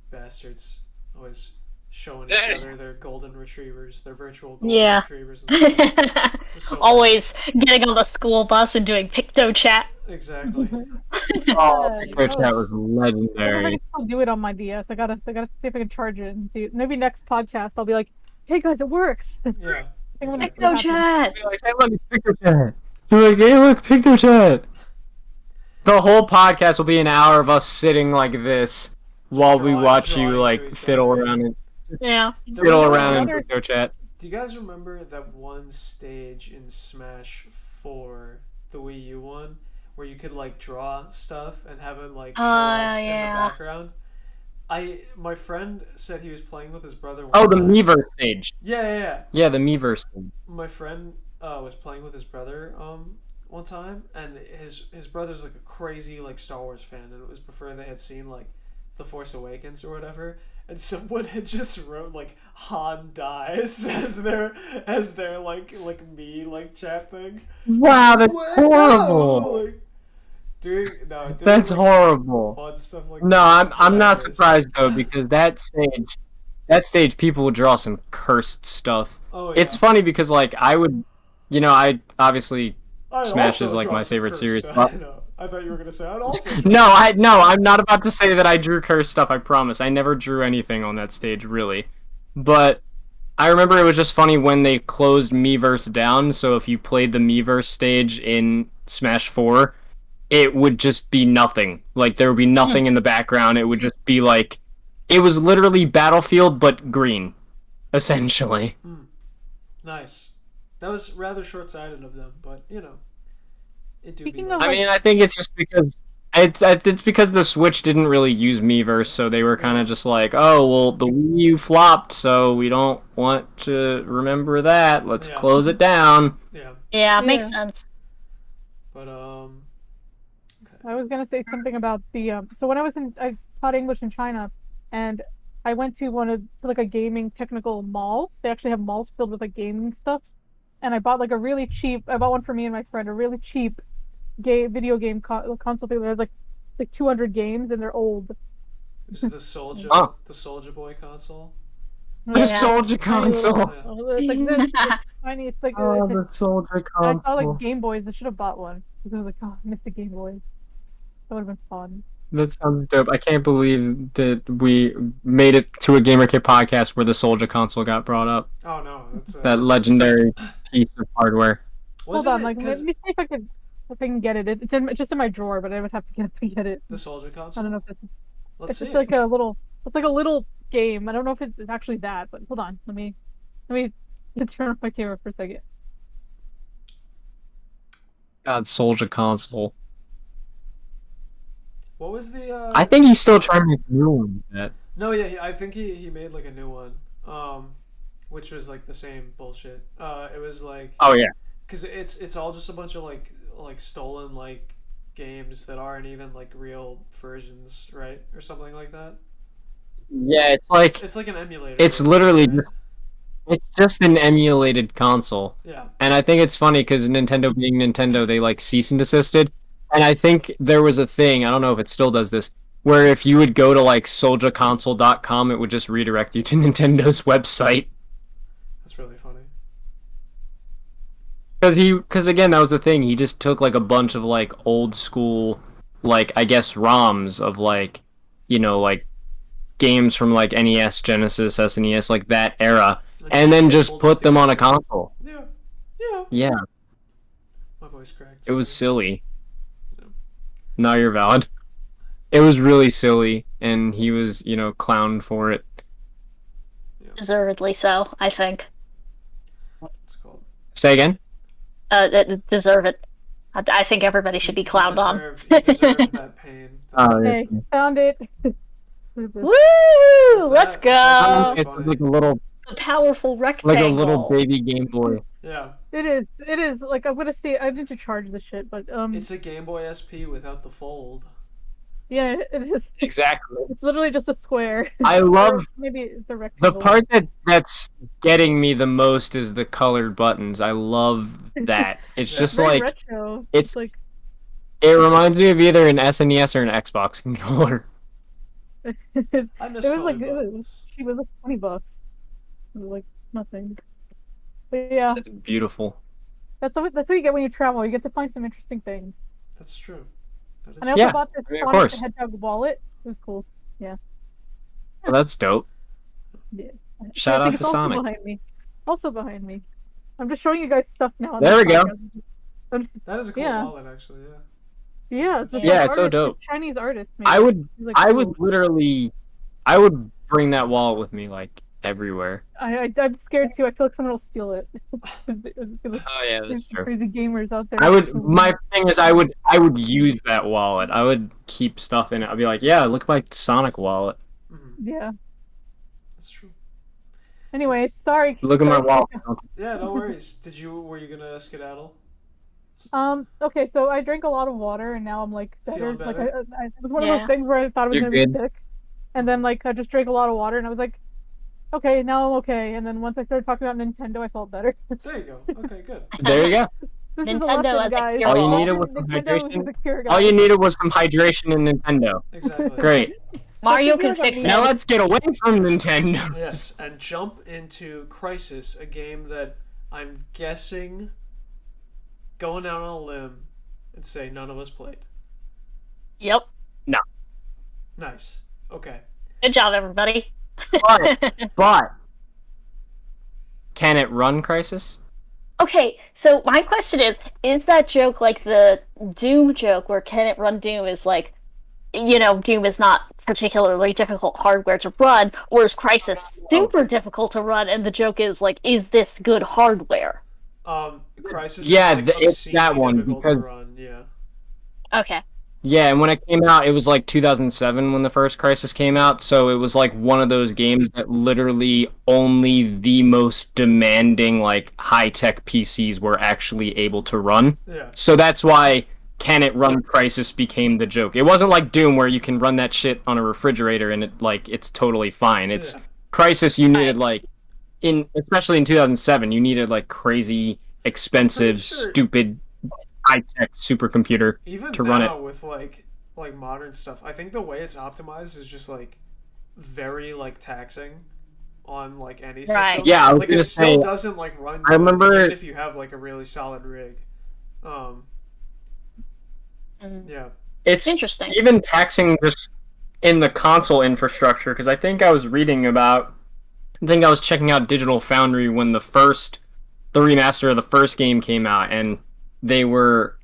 Bastards always showing each other their golden retrievers, their virtual golden retrievers. And so always getting on the school bus and doing Picto Chat. Exactly. Picto Chat was legendary. I can still do it on my DS. I gotta see if I can charge it and see. Maybe next podcast I'll be like, "Hey guys, it works." Yeah. Picto Chat. Like, hey, look, it's Picto Chat. You're like, hey, look, Picto Chat. The whole podcast will be an hour of us sitting like this while we watch you like fiddle around and fiddle around in Picto Chat. Do you guys remember that one stage in Smash 4, the Wii U one, where you could like draw stuff and have it like show up in the background? My friend said he was playing with his brother. Oh, the Miiverse stage. Yeah, the Miiverse stage. My friend was playing with his brother one time, and his brother's like a crazy like Star Wars fan, and it was before they had seen like The Force Awakens or whatever, and someone had just wrote like Han dies as their like me like chat thing. Wow, that's horrible. That's horrible. Fun stuff like no, I'm not surprised though, because that stage people would draw some cursed stuff. Oh, yeah. It's funny because like I would, I obviously I'd Smash also is like draw my some favorite cursed series. stuff. No, I thought you were gonna say I'd also. No, I'm not about to say that I drew cursed stuff. I promise. I never drew anything on that stage, really. But I remember it was just funny when they closed Miiverse down. So if you played the Miiverse stage in Smash 4, it would just be nothing. Like there would be nothing in the background. It would just be like, it was literally Battlefield but green, essentially. Nice. That was rather short-sighted of them, but it do Speaking be. of, Nice. I mean, I think it's just because it's because the Switch didn't really use Miiverse, so they were kind of just like, oh, well, the Wii U flopped, so we don't want to remember that. Let's close it down. Yeah, makes sense. But okay. I was gonna say something about the so when I taught English in China, and I went to like a gaming technical mall. They actually have malls filled with like gaming stuff, and I bought like I bought one for me and my friend, a really cheap video game console thing. There's like 200 games and they're old. Is the Soldier the Soldier Boy console? The Soldier console. It's like this tiny. It's like the Soldier console. I saw like Game Boys. I should have bought one because I was like, oh, I missed the Game Boys. That would have been fun. That sounds dope. I can't believe that we made it to a GamerKit podcast where the Soldier console got brought up. Oh no, that legendary piece of hardware. Hold on, let me see if I can get it. It's just in my drawer, but I would have to get up to get it. The Soldier console. I don't know if it's see. It's like a little. It's like a little game. I don't know if it's actually that, but hold on. Let me turn off my camera for a second. God, Soldier console. What was the? I think he's still trying to do one. No, yeah, I think he made like a new one, which was like the same bullshit. It was like. Oh yeah. Because it's all just a bunch of like stolen like games that aren't even like real versions, right, or something like that. Yeah, it's like it's like an emulator. It's literally it's just an emulated console. Yeah. And I think it's funny because Nintendo being Nintendo, they like cease and desisted. And I think there was a thing, I don't know if it still does this, where if you would go to like soldierconsole.com, it would just redirect you to Nintendo's website. That's really funny. Because again, that was the thing. He just took like a bunch of like old school, like I guess ROMs of like, like games from like NES, Genesis, SNES, like that era, and then just put them on a console. Yeah. My voice cracked. It was silly. No, you're valid. It was really silly, and he was, clowned for it. Deservedly so, I think. What's it called? Say again? Deserve it. I think everybody should be clowned on. You deserve that pain. Okay, found it. Woo! Let's go! It's like a little... A powerful rectangle. Like a little baby Game Boy. Yeah. It is. Like, I'm gonna say, I need to charge this shit, but, It's a Game Boy SP without the fold. Yeah, it is. Exactly. It's literally just a square. I love... Maybe it's a rectangle. The part that's getting me the most is the colored buttons. I love that. It's just very like... retro. It's like... It reminds me of either an SNES or an Xbox controller. I miss it was like buttons. She was like $20. It was like nothing. But yeah, It's beautiful. that's what you get when you travel. You get to find some interesting things. That's true. And I also bought this of Sonic course. the Hedgehog wallet. It was cool. Yeah. Well, that's dope. Yeah. Shout I out think to it's Sonic. Also behind me. I'm just showing you guys stuff now. There we go. That is a cool Yeah. wallet, actually. Yeah. Yeah, It's so dope. Chinese artist. Made I it. would He's like, I cool. would literally I would bring that wallet with me like everywhere. I'm scared too. I feel like someone will steal it. Oh yeah, that's There's true. crazy gamers out there. My thing is I would use that wallet. I would keep stuff in it. I'd be like, yeah, look at my Sonic wallet. Mm-hmm. Yeah. That's true. Anyway, sorry. Look at my wallet. Yeah, no worries. Were you gonna skedaddle? Okay, so I drank a lot of water and now I'm like better. Feeling Like better? it was one of those things where I thought I was You're gonna be good. sick, and then like I just drank a lot of water and I was like, okay, now I'm okay. And then once I started talking about Nintendo, I felt better. There you go. Okay, good. There you go. This is Nintendo lesson, as a guys. cure All you needed was some Nintendo hydration. is a cure, All you guys. needed was some hydration in Nintendo. Exactly. Great. Mario can fix it. Now let's get away from Nintendo. Yes, and jump into Crysis, a game that I'm guessing, going out on a limb and say none of us played. Yep. No. Nice. Okay. Good job, everybody. But can it run Crysis? Okay, so my question is that joke like the Doom joke where can it run Doom is like, Doom is not particularly difficult hardware to run, or is Crysis super difficult to run, and the joke is like, is this good hardware? Crysis Yeah, is like it's that one, difficult because... to run, yeah. Okay. Yeah, and when it came out, it was like 2007 when the first Crysis came out, so it was like one of those games that literally only the most demanding, like, high-tech PCs were actually able to run. Yeah. So that's why can it run Crysis became the joke. It wasn't like Doom where you can run that shit on a refrigerator and it's totally fine. It's Crysis you needed like especially in 2007, you needed like crazy expensive stupid high-tech supercomputer to run it. Even now with like modern stuff, I think the way it's optimized is just like very like taxing on like any system. Yeah, I was like gonna it still say, doesn't like run. I remember even if you have like a really solid rig. Yeah. It's interesting. Even taxing just in the console infrastructure, because I think I was checking out Digital Foundry when the remaster of the first game came out, and they were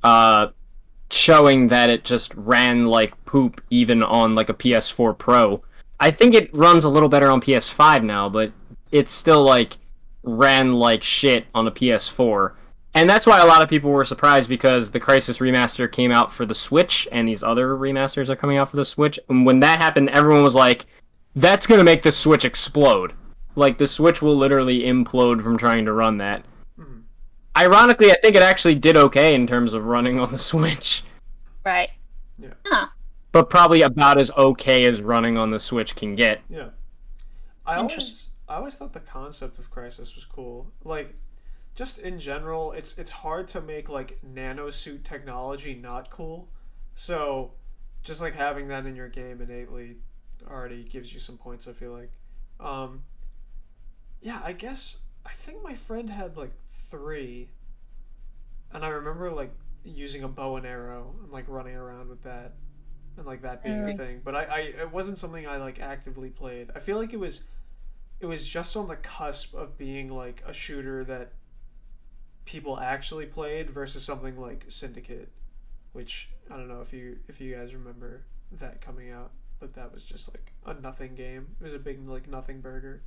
showing that it just ran like poop even on like a PS4 Pro. I think it runs a little better on PS5 now, but it's still like ran like shit on a PS4. And that's why a lot of people were surprised, because the Crysis remaster came out for the Switch, and these other remasters are coming out for the Switch. And when that happened, everyone was like, that's going to make the Switch explode. Like, the Switch will literally implode from trying to run that. Mm-hmm. Ironically, I think it actually did okay in terms of running on the Switch. Right. Yeah. Huh. But probably about as okay as running on the Switch can get. Yeah. I always thought the concept of Crysis was cool. Like, just in general, it's hard to make like nanosuit technology not cool. So just like having that in your game innately already gives you some points, I feel like. Yeah, I think my friend had like 3, and I remember like using a bow and arrow and like running around with that, and like that being a thing. But it wasn't something I like actively played. I feel like it was just on the cusp of being like a shooter that people actually played versus something like Syndicate, which I don't know if you guys remember that coming out, but that was just like a nothing game. It was a big like nothing burger,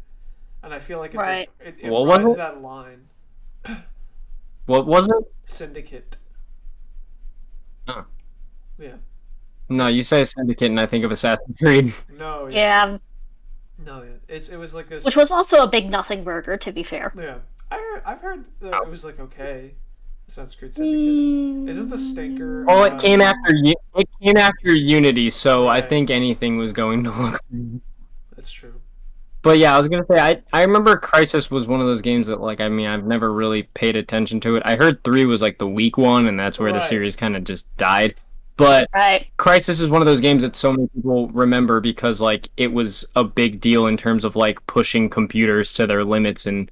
and I feel like it's right. like, it rides that line. What was it? Syndicate. Huh. Yeah. No, you say Syndicate and I think of Assassin's Creed. No. Yeah. No, yeah. It was like this. Which was also a big nothing burger, to be fair. Yeah. I've heard that it was like okay. Assassin's Creed Syndicate. Isn't the stinker? Well, it came after Unity, so I think anything was going to look. That's true. But yeah, I was gonna say I remember Crysis was one of those games that like I've never really paid attention to it. I heard 3 was like the weak one, and that's where the series kind of just died. But Crysis is one of those games that so many people remember because like it was a big deal in terms of like pushing computers to their limits and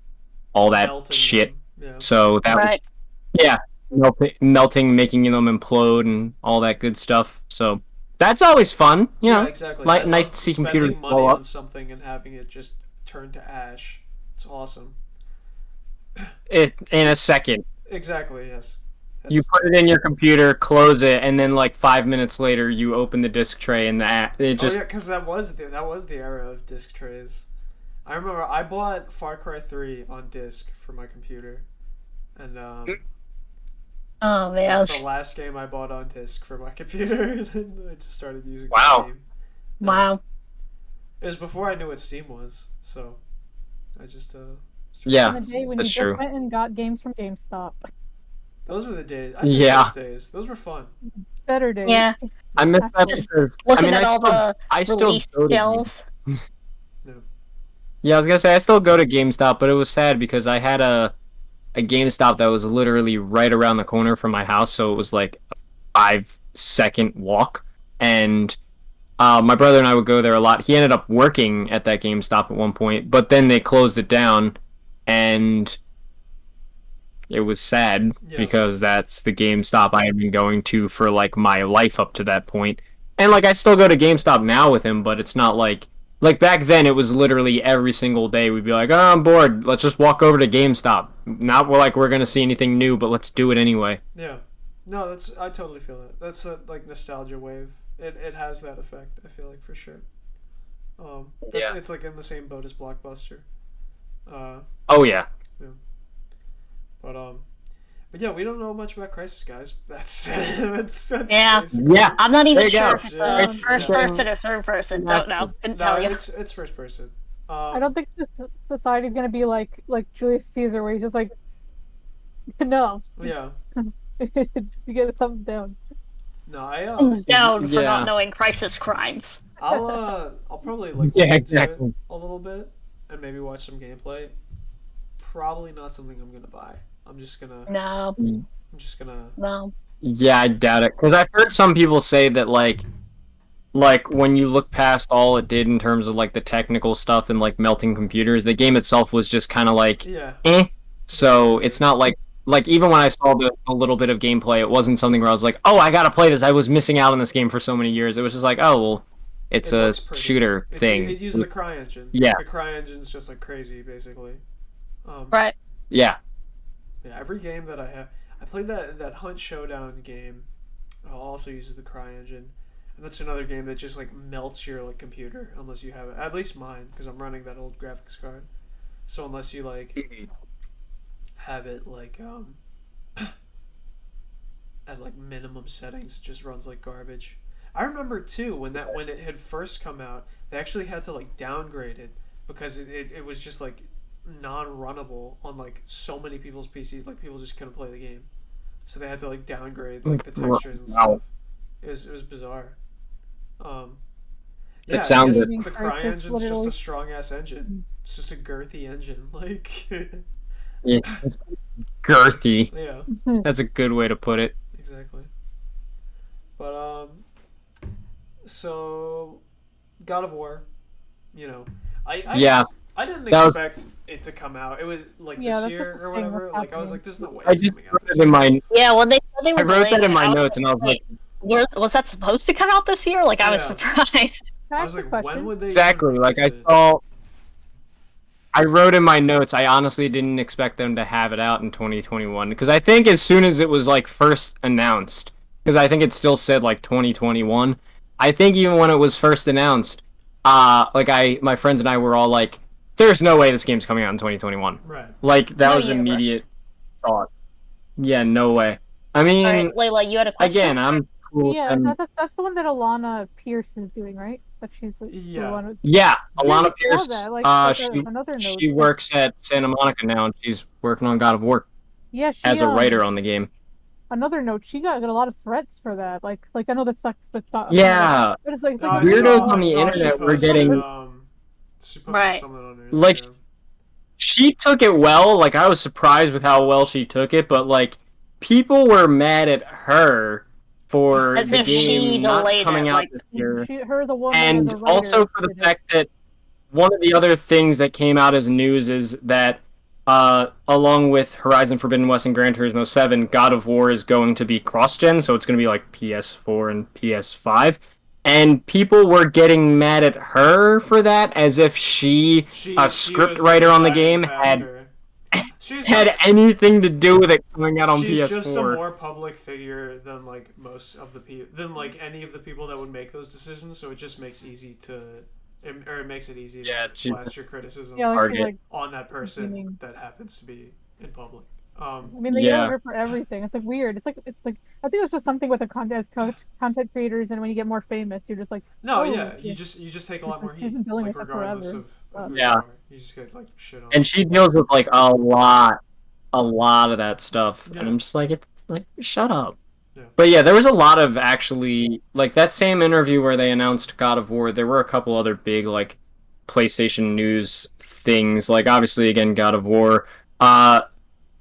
all that Melting shit. Yeah. So that melting, making them implode and all that good stuff. So that's always fun, you know. Exactly. Nice to see computers blow blow up. up. Something and having it just turn to ash. It's awesome. In a second. Exactly. Yes. You put it in your computer, close it, and then like 5 minutes later, you open the disk tray, and it just. Oh yeah, because that was the era of disk trays. I remember I bought Far Cry 3 on disc for my computer, and oh man, that's the last game I bought on disc for my computer. And then I just started using Steam. Wow. It was before I knew what Steam was, so I just yeah, in the day when that's you true. just went and got games from GameStop. Those were the days. I miss those days. Those were fun. Better days. Yeah. I miss that Just because looking at all the release shelves. Yeah, I was gonna say I still go to GameStop, but it was sad because I had a GameStop that was literally right around the corner from my house, so it was like a 5-second walk, and My brother and I would go there a lot. He ended up working at that GameStop at one point, but then they closed it down, and it was sad because that's the GameStop I had been going to for like my life up to that point. And like I still go to GameStop now with him, but it's not like back then it was literally every single day we'd be like, "Oh, I'm bored. Let's just walk over to GameStop." Not like we're going to see anything new, but let's do it anyway. Yeah. No, I totally feel that. That's a like nostalgia wave. It has that effect, I feel like, for sure. It's like in the same boat as Blockbuster. Oh yeah. But yeah, we don't know much about Crysis, guys. That's yeah. Yeah. I'm not even sure if it's first person or third person. Don't know. Couldn't tell you. It's first person. I don't think this society's gonna be like Julius Caesar, where he's just like, no. Yeah. You get a thumbs down. No, I thumbs down for not knowing Crysis crimes. I'll probably look exactly into it a little bit and maybe watch some gameplay. Probably not something I'm gonna buy. I'm just gonna. No. Yeah, I doubt it, because I've heard some people say that like when you look past all it did in terms of like the technical stuff and like melting computers, the game itself was just kind of like So it's not like even when I saw the little bit of gameplay, it wasn't something where I was like, oh, I gotta play this. I was missing out on this game for so many years. It was just like, oh well, it's a shooter thing. It used the Cry engine. Yeah. The Cry engine's just like crazy, basically. Right. Yeah. Yeah. Every game that I played that Hunt Showdown game. Also uses the Cry engine. And that's another game that just like melts your like computer unless you have it. At least mine, because I'm running that old graphics card. So unless you like have it like at like minimum settings, it just runs like garbage. I remember too when it had first come out, they actually had to like downgrade it because it was just like non-runnable on like so many people's PCs. Like people just couldn't play the game, so they had to like downgrade like the textures and stuff. It was bizarre. It sounds the Cry engine's just a strong ass engine. It's just a girthy engine, like. Yeah, girthy. Yeah, that's a good way to put it. Exactly. But so God of War, I didn't expect it to come out. It was like this year or whatever. Like I was like, there's no way it's coming out this year. When they said they were I wrote that in my notes, and I was like, was that supposed to come out this year? Like I was surprised. I was like, when would they? Exactly. Like I wrote in my notes, I honestly didn't expect them to have it out in 2021, because I think as soon as it was like first announced, because I think it still said like 2021. I think even when it was first announced, my friends and I were all like, "There's no way this game's coming out in 2021." Right. Like that was immediate thought. Yeah, no way. I mean, all right, Layla, you had a question. Again, I'm cool. Yeah, that's the one that Alana Pierce is doing, right? That she's the one. Yeah, Alana Pierce. That. She works at Santa Monica now, and she's working on God of War. Yeah, as a writer on the game. Another note, she got a lot of threats for that. Like I know that sucks, but stop. Yeah. But it's like weirdos on the internet were getting right. Like she took it well. Like I was surprised with how well she took it, but like people were mad at her for the game not coming out this year, and also for the fact that one of the other things that came out as news is that along with Horizon Forbidden West and Gran Turismo 7, God of War is going to be cross-gen, so it's going to be like PS4 and PS5. And people were getting mad at her for that, as if she a script writer on the game, had anything to do with it coming out on PS4. She's just a more public figure than like most of the people, than like any of the people that would make those decisions. So it just makes it easy to blast your criticism on that person that happens to be in public. I mean, they yell at her for everything. It's like weird. It's like I think it's just something with the content creators, and when you get more famous, you're just like you just take a lot more heat, like regardless of who you are. You just get like shit on. And she deals with like a lot of that stuff, and I'm just like, it's like, shut up. Yeah. But yeah, there was a lot of actually like that same interview where they announced God of War. There were a couple other big like PlayStation news things, like obviously again God of War.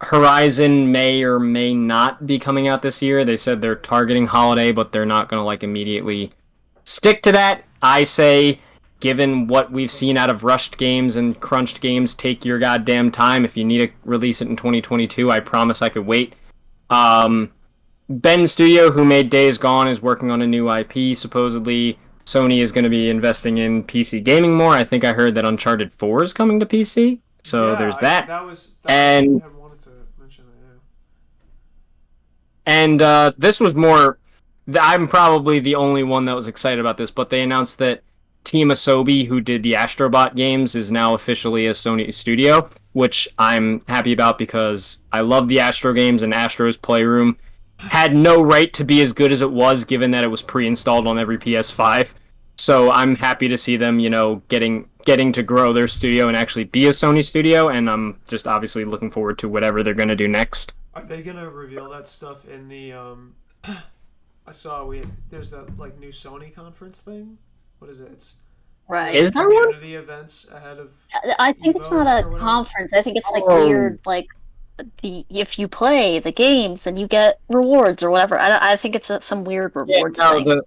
Horizon may or may not be coming out this year. They said they're targeting holiday, but they're not going to like immediately stick to that. I say, given what we've seen out of rushed games and crunched games, take your goddamn time. If you need to release it in 2022, I promise I could wait. Ben Studio, who made Days Gone, is working on a new IP. Supposedly, Sony is going to be investing in PC gaming more. I think I heard that Uncharted 4 is coming to PC. So there's that. That was and I wanted to mention that, yeah. And this was more... I'm probably the only one that was excited about this, but they announced that Team Asobi, who did the Astrobot games, is now officially a Sony studio, which I'm happy about because I love the Astro games, and Astro's Playroom had no right to be as good as it was, given that it was pre-installed on every PS5. So I'm happy to see them, getting to grow their studio and actually be a Sony studio, and I'm just obviously looking forward to whatever they're going to do next. Are they going to reveal that stuff in the... I saw there's that new Sony conference thing. What is it? It's right. Is there community events ahead of... I think it's not a conference. I think it's weird, if you play the games and you get rewards or whatever. I think it's some weird rewards thing.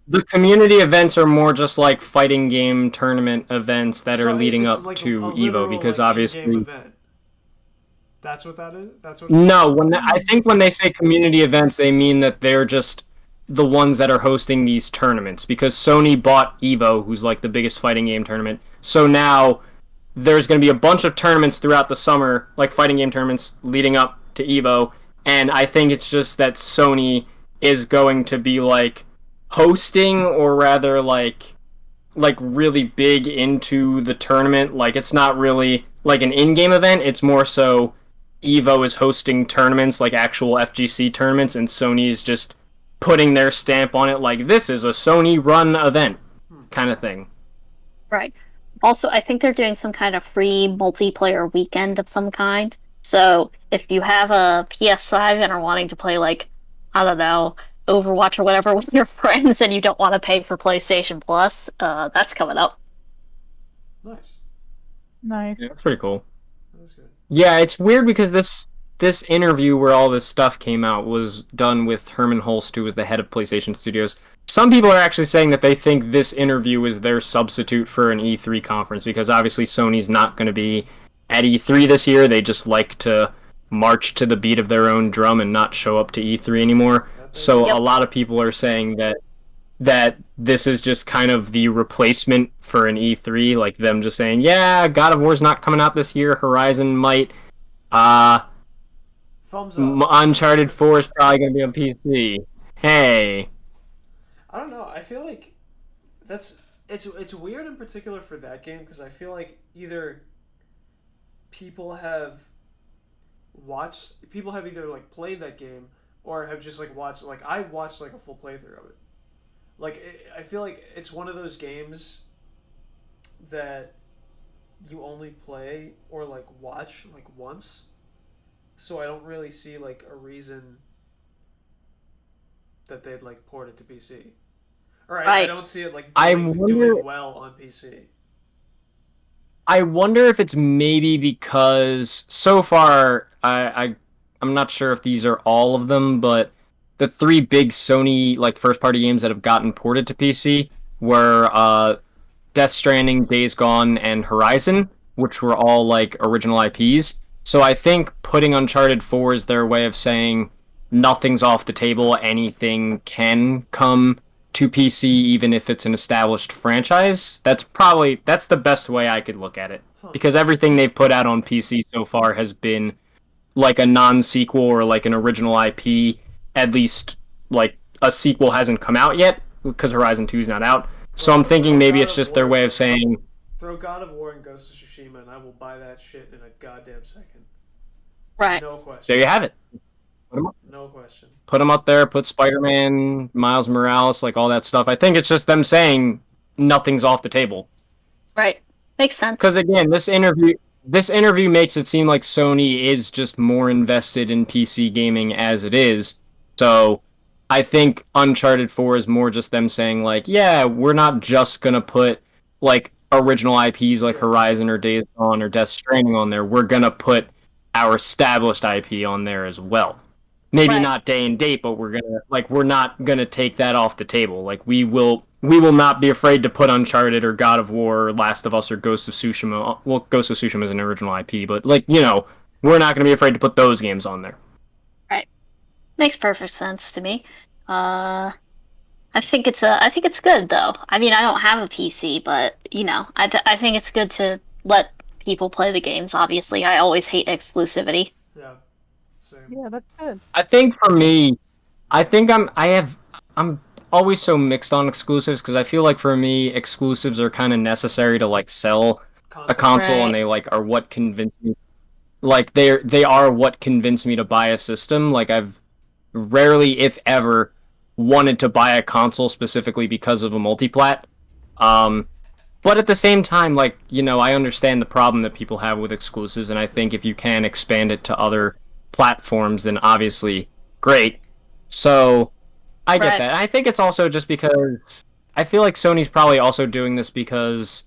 The community events are more just like fighting game tournament events that are leading up to Evo, because obviously... That's what that is? I think when they say community events, they mean that they're just the ones that are hosting these tournaments, because Sony bought Evo, who's like the biggest fighting game tournament. So now there's going to be a bunch of tournaments throughout the summer, like fighting game tournaments leading up to Evo, and I think it's just that Sony is going to be hosting, or rather really big into the tournament. It's not really an in-game event, it's more so Evo is hosting tournaments, actual FGC tournaments, and Sony's just putting their stamp on it, this is a Sony-run event, kind of thing. Right. Also, I think they're doing some kind of free multiplayer weekend of some kind. So, if you have a PS5 and are wanting to play, I don't know, Overwatch or whatever with your friends, and you don't want to pay for PlayStation Plus, that's coming up. Nice. Nice. Yeah, that's pretty cool. That's good. Yeah, it's weird because this interview where all this stuff came out was done with Herman Hulst, who was the head of PlayStation Studios. Some people are actually saying that they think this interview is their substitute for an E3 conference, because obviously Sony's not going to be at E3 this year. They just like to march to the beat of their own drum and not show up to E3 anymore. So a lot of people are saying that this is just kind of the replacement for an E3, them just saying, yeah, God of War's not coming out this year, Horizon might, Thumbs up. Uncharted 4 is probably going to be on PC. Hey. I don't know, I feel like it's weird in particular for that game, because I feel like either people have either played that game or have just watched, I watched a full playthrough of it. I feel like it's one of those games that you only play or watch once, so I don't really see a reason that they'd port it to PC. Or I don't see it doing well on PC. I wonder if it's maybe because so far I'm not sure if these are all of them, but the three big Sony first-party games that have gotten ported to PC were Death Stranding, Days Gone, and Horizon, which were all original IPs. So I think putting Uncharted 4 is their way of saying nothing's off the table, anything can come to PC, even if it's an established franchise. That's the best way I could look at it, because everything they've put out on PC so far has been a non-sequel or an original IP. At least a sequel hasn't come out yet, because Horizon 2 is not out. So I'm thinking maybe it's just their way of saying, throw God of War and Ghost of Tsushima and I will buy that shit in a goddamn second. Right. No question. There you have it. No question. Put them up there, put Spider-Man, Miles Morales, all that stuff. I think it's just them saying nothing's off the table. Right. Makes sense. Because again, this interview makes it seem like Sony is just more invested in PC gaming as it is. So I think Uncharted 4 is more just them saying yeah, we're not just gonna put original IPs like Horizon or Days Gone or Death Stranding on there. We're gonna put our established IP on there as well. maybe Right. not day and date, but we're not gonna take that off the table. Like we will not be afraid to put Uncharted or God of War or Last of Us or Ghost of Tsushima. Well, Ghost of Tsushima is an original IP, but like, we're not gonna be afraid to put those games on there. Right. Makes perfect sense to me. I think it's good though. I mean, I don't have a PC, but I think it's good to let people play the games. Obviously, I always hate exclusivity. Yeah. Same. Yeah, that's good. I think for me, I'm always so mixed on exclusives because I feel like for me, exclusives are kind of necessary to like sell a console, Right. and they like are what convince me. Like they are what convinced me to buy a system. Like I've rarely, if ever, wanted to buy a console specifically because of a multiplat. But at the same time, like, I understand the problem that people have with exclusives, and I think if you can expand it to other platforms, then obviously great. So I get Right. that. I think it's also just because I feel like Sony's probably also doing this because,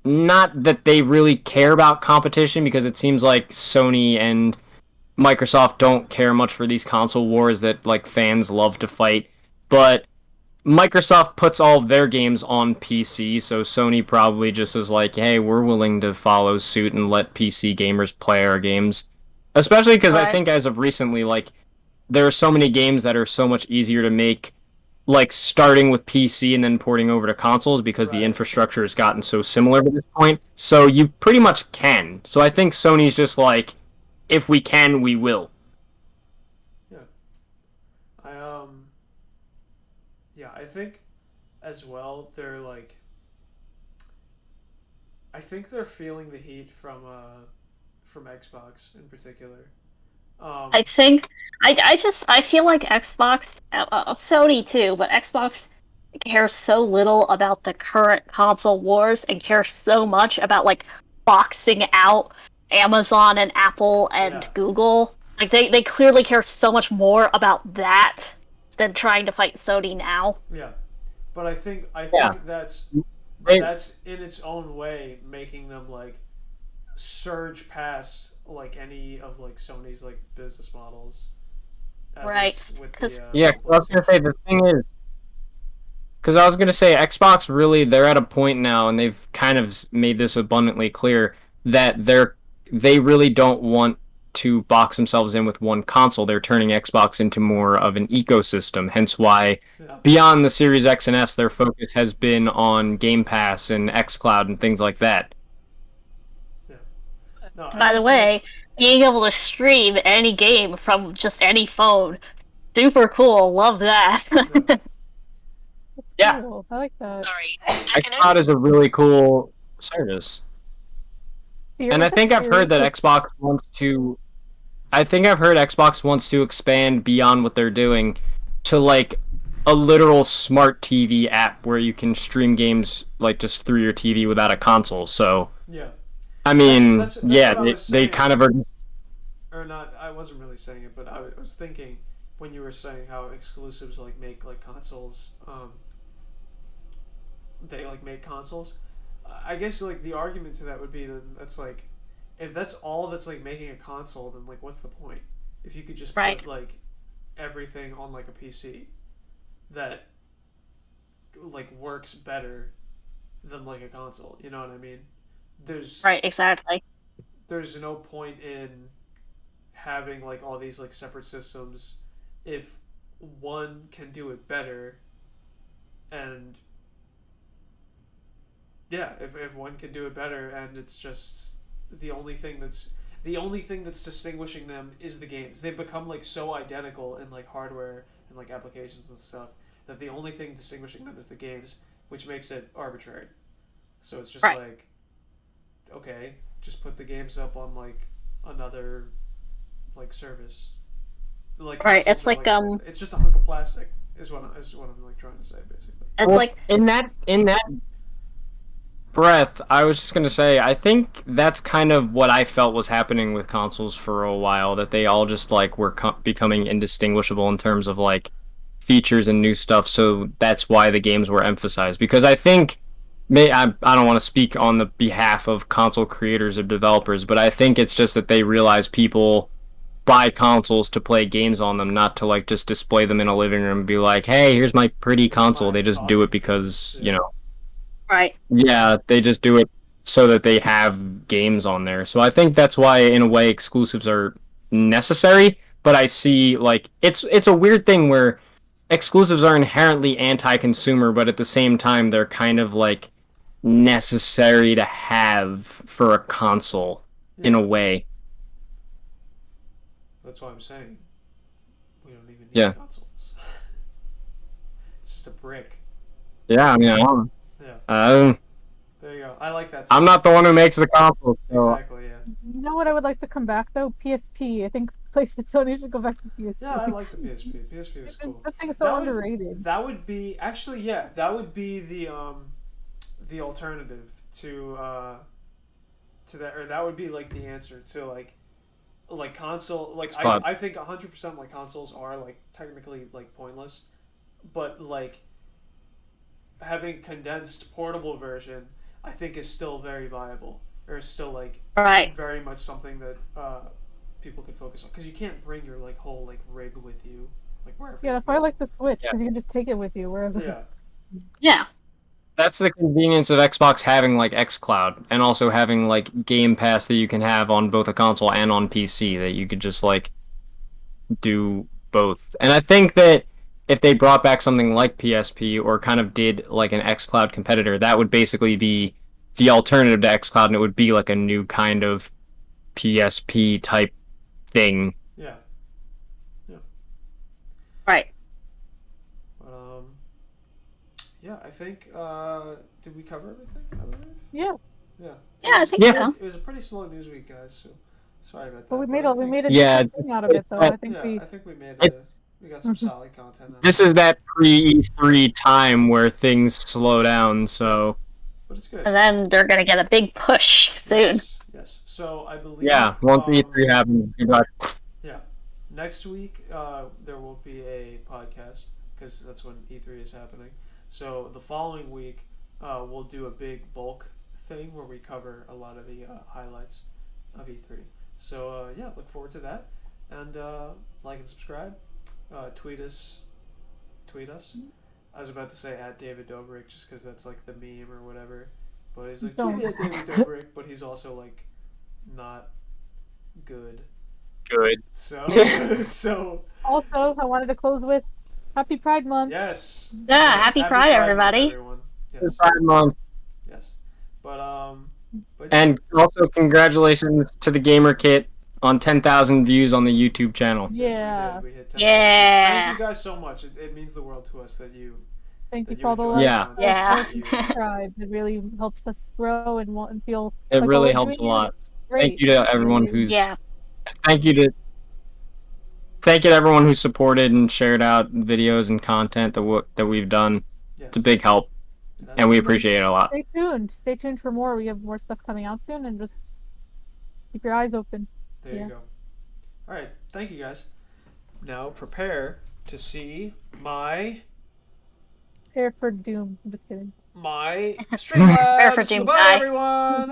not that they really care about competition, because it seems like Sony and Microsoft don't care much for these console wars that like fans love to fight, but Microsoft puts all of their games on PC, so Sony probably just is like, hey, we're willing to follow suit and let PC gamers play our games. Especially because I Right. think as of recently, like, there are so many games that are so much easier to make, like, starting with PC and then porting over to consoles because the Right. infrastructure has gotten so similar at this point. So you pretty much can. So I think Sony's just like, if we can, we will. I think as well they're like, I think they're feeling the heat from Xbox in particular. I think I feel like Xbox, Sony too, but Xbox cares so little about the current console wars and cares so much about like boxing out Amazon and Apple and Yeah. Google. Like they clearly care so much more about that than trying to fight Sony now. Yeah, but I think Yeah. that's They- that's in its own way making them like surge past like any of like Sony's like business models. At Right, least with 'cause- the, Yeah, 'cause I was gonna say the thing is, because I was gonna say Xbox really they're at a point now, and they've kind of made this abundantly clear that they really don't want to box themselves in with one console. They're turning Xbox into more of an ecosystem. Hence why yeah. beyond the Series X and S, their focus has been on Game Pass and xCloud and things like that. No, By the way, being able to stream any game from just any phone, super cool. Love that. That's Yeah. cool. I like that. Sorry. xCloud is a really cool service. And I think I've heard that Xbox wants to. I think I've heard Xbox wants to expand beyond what they're doing to like a literal smart TV app where you can stream games like just through your TV without a console. So yeah, I mean, That's yeah, what I was they saying. kind of are. or not. I wasn't really saying it, but I was thinking when you were saying how exclusives like make like consoles. They like make consoles. I guess like the argument to that would be that that's like, if that's all that's like making a console, then like what's the point? If you could just Right. put like everything on like a PC that like works better than like a console, you know what I mean? Right, exactly. There's no point in having like all these like separate systems if one can do it better, and yeah, if one can do it better, and it's just the only thing that's distinguishing them is the games. They've become like so identical in like hardware and like applications and stuff that the only thing distinguishing them is the games, which makes it arbitrary. So it's just Right. like, okay, just put the games up on like another like service. Like Right, consoles it's are, like, it's just a hunk of plastic is what I'm like trying to say basically. It's Well, like in that breath, I was just gonna say, I think that's kind of what I felt was happening with consoles for a while. That they all just like were becoming indistinguishable in terms of like features and new stuff. So that's why the games were emphasized. Because I think, I don't want to speak on the behalf of console creators or developers, but I think it's just that they realize people buy consoles to play games on them, not to like just display them in a living room and be like, hey, here's my pretty console. They just do it because, you know. Right. Yeah, they just do it so that they have games on there. So I think that's why, in a way, exclusives are necessary. But I see, like, it's a weird thing where exclusives are inherently anti-consumer, but at the same time, they're kind of, like, necessary to have for a console, in a way. That's why I'm saying we don't even need consoles. It's just a brick. Yeah, I mean, I don't... Yeah. There you go. I like that. I'm not the one who makes the console, so... Exactly, yeah. You know what I would like to come back, though? PSP. I think PlayStation Sony should go back to PSP. Yeah, I like the PSP. PSP was cool. That thing is so underrated. That would be... Actually, yeah. That would be the alternative to that... Or that would be, like, the answer to, like console... Like, I think 100% like consoles are, like, technically, like, pointless. But, like... having condensed portable version, I think, is still very viable, or is still like very much something that people could focus on, because you can't bring your like whole like rig with you like wherever. Yeah, that's why I like the Switch, because you can just take it with you wherever. Yeah. That's the convenience of Xbox having like xCloud, and also having like Game Pass that you can have on both a console and on PC, that you could just like do both. And I think that if they brought back something like PSP, or kind of did like an xCloud competitor, that would basically be the alternative to xCloud, and it would be like a new kind of PSP type thing. Yeah. Yeah. Right. But, yeah, I think, did we cover everything? I believe? Yeah. Yeah. Yeah, I think so. It was a pretty slow news week, guys, so sorry about that. But we made a thing out of it, though. I think we made it. We got some solid content. This is that pre-E3 time where things slow down, so... But it's good. And then they're going to get a big push soon. Yes. So, I believe... Yeah, once E3 happens, you got... Yeah. Next week, there will be a podcast, because that's when E3 is happening. So, the following week, we'll do a big bulk thing where we cover a lot of the highlights of E3. So, yeah, look forward to that. And like and subscribe. Tweet us. I was about to say at David Dobrik, just because that's like the meme or whatever. But he's like, tweet at David Dobrik, but he's also like not good. So Also, I wanted to close with Happy Pride Month. Yes. Yeah, happy Pride, everybody. Everyone. Yes. Happy Pride Month. Yes. But and also congratulations to the Gamer Kit on 10,000 views on the YouTube channel. Yeah. Yes, we hit 10,000. Yeah. Thank you guys so much. It means the world to us that you. Thank you for all the love. Yeah. It really helps us grow and feel. It like really helps a lot. Thank you to everyone who's. Yeah. Thank you to everyone who supported and shared out videos and content that we've done. Yes. It's a big help, and we appreciate it a lot. Stay tuned. Stay tuned for more. We have more stuff coming out soon, and just keep your eyes open. There you go. All right. Thank you, guys. Now prepare to see my... Prepare for doom. I'm just kidding. My Streamlabs. Prepare for doom. Goodbye, everyone.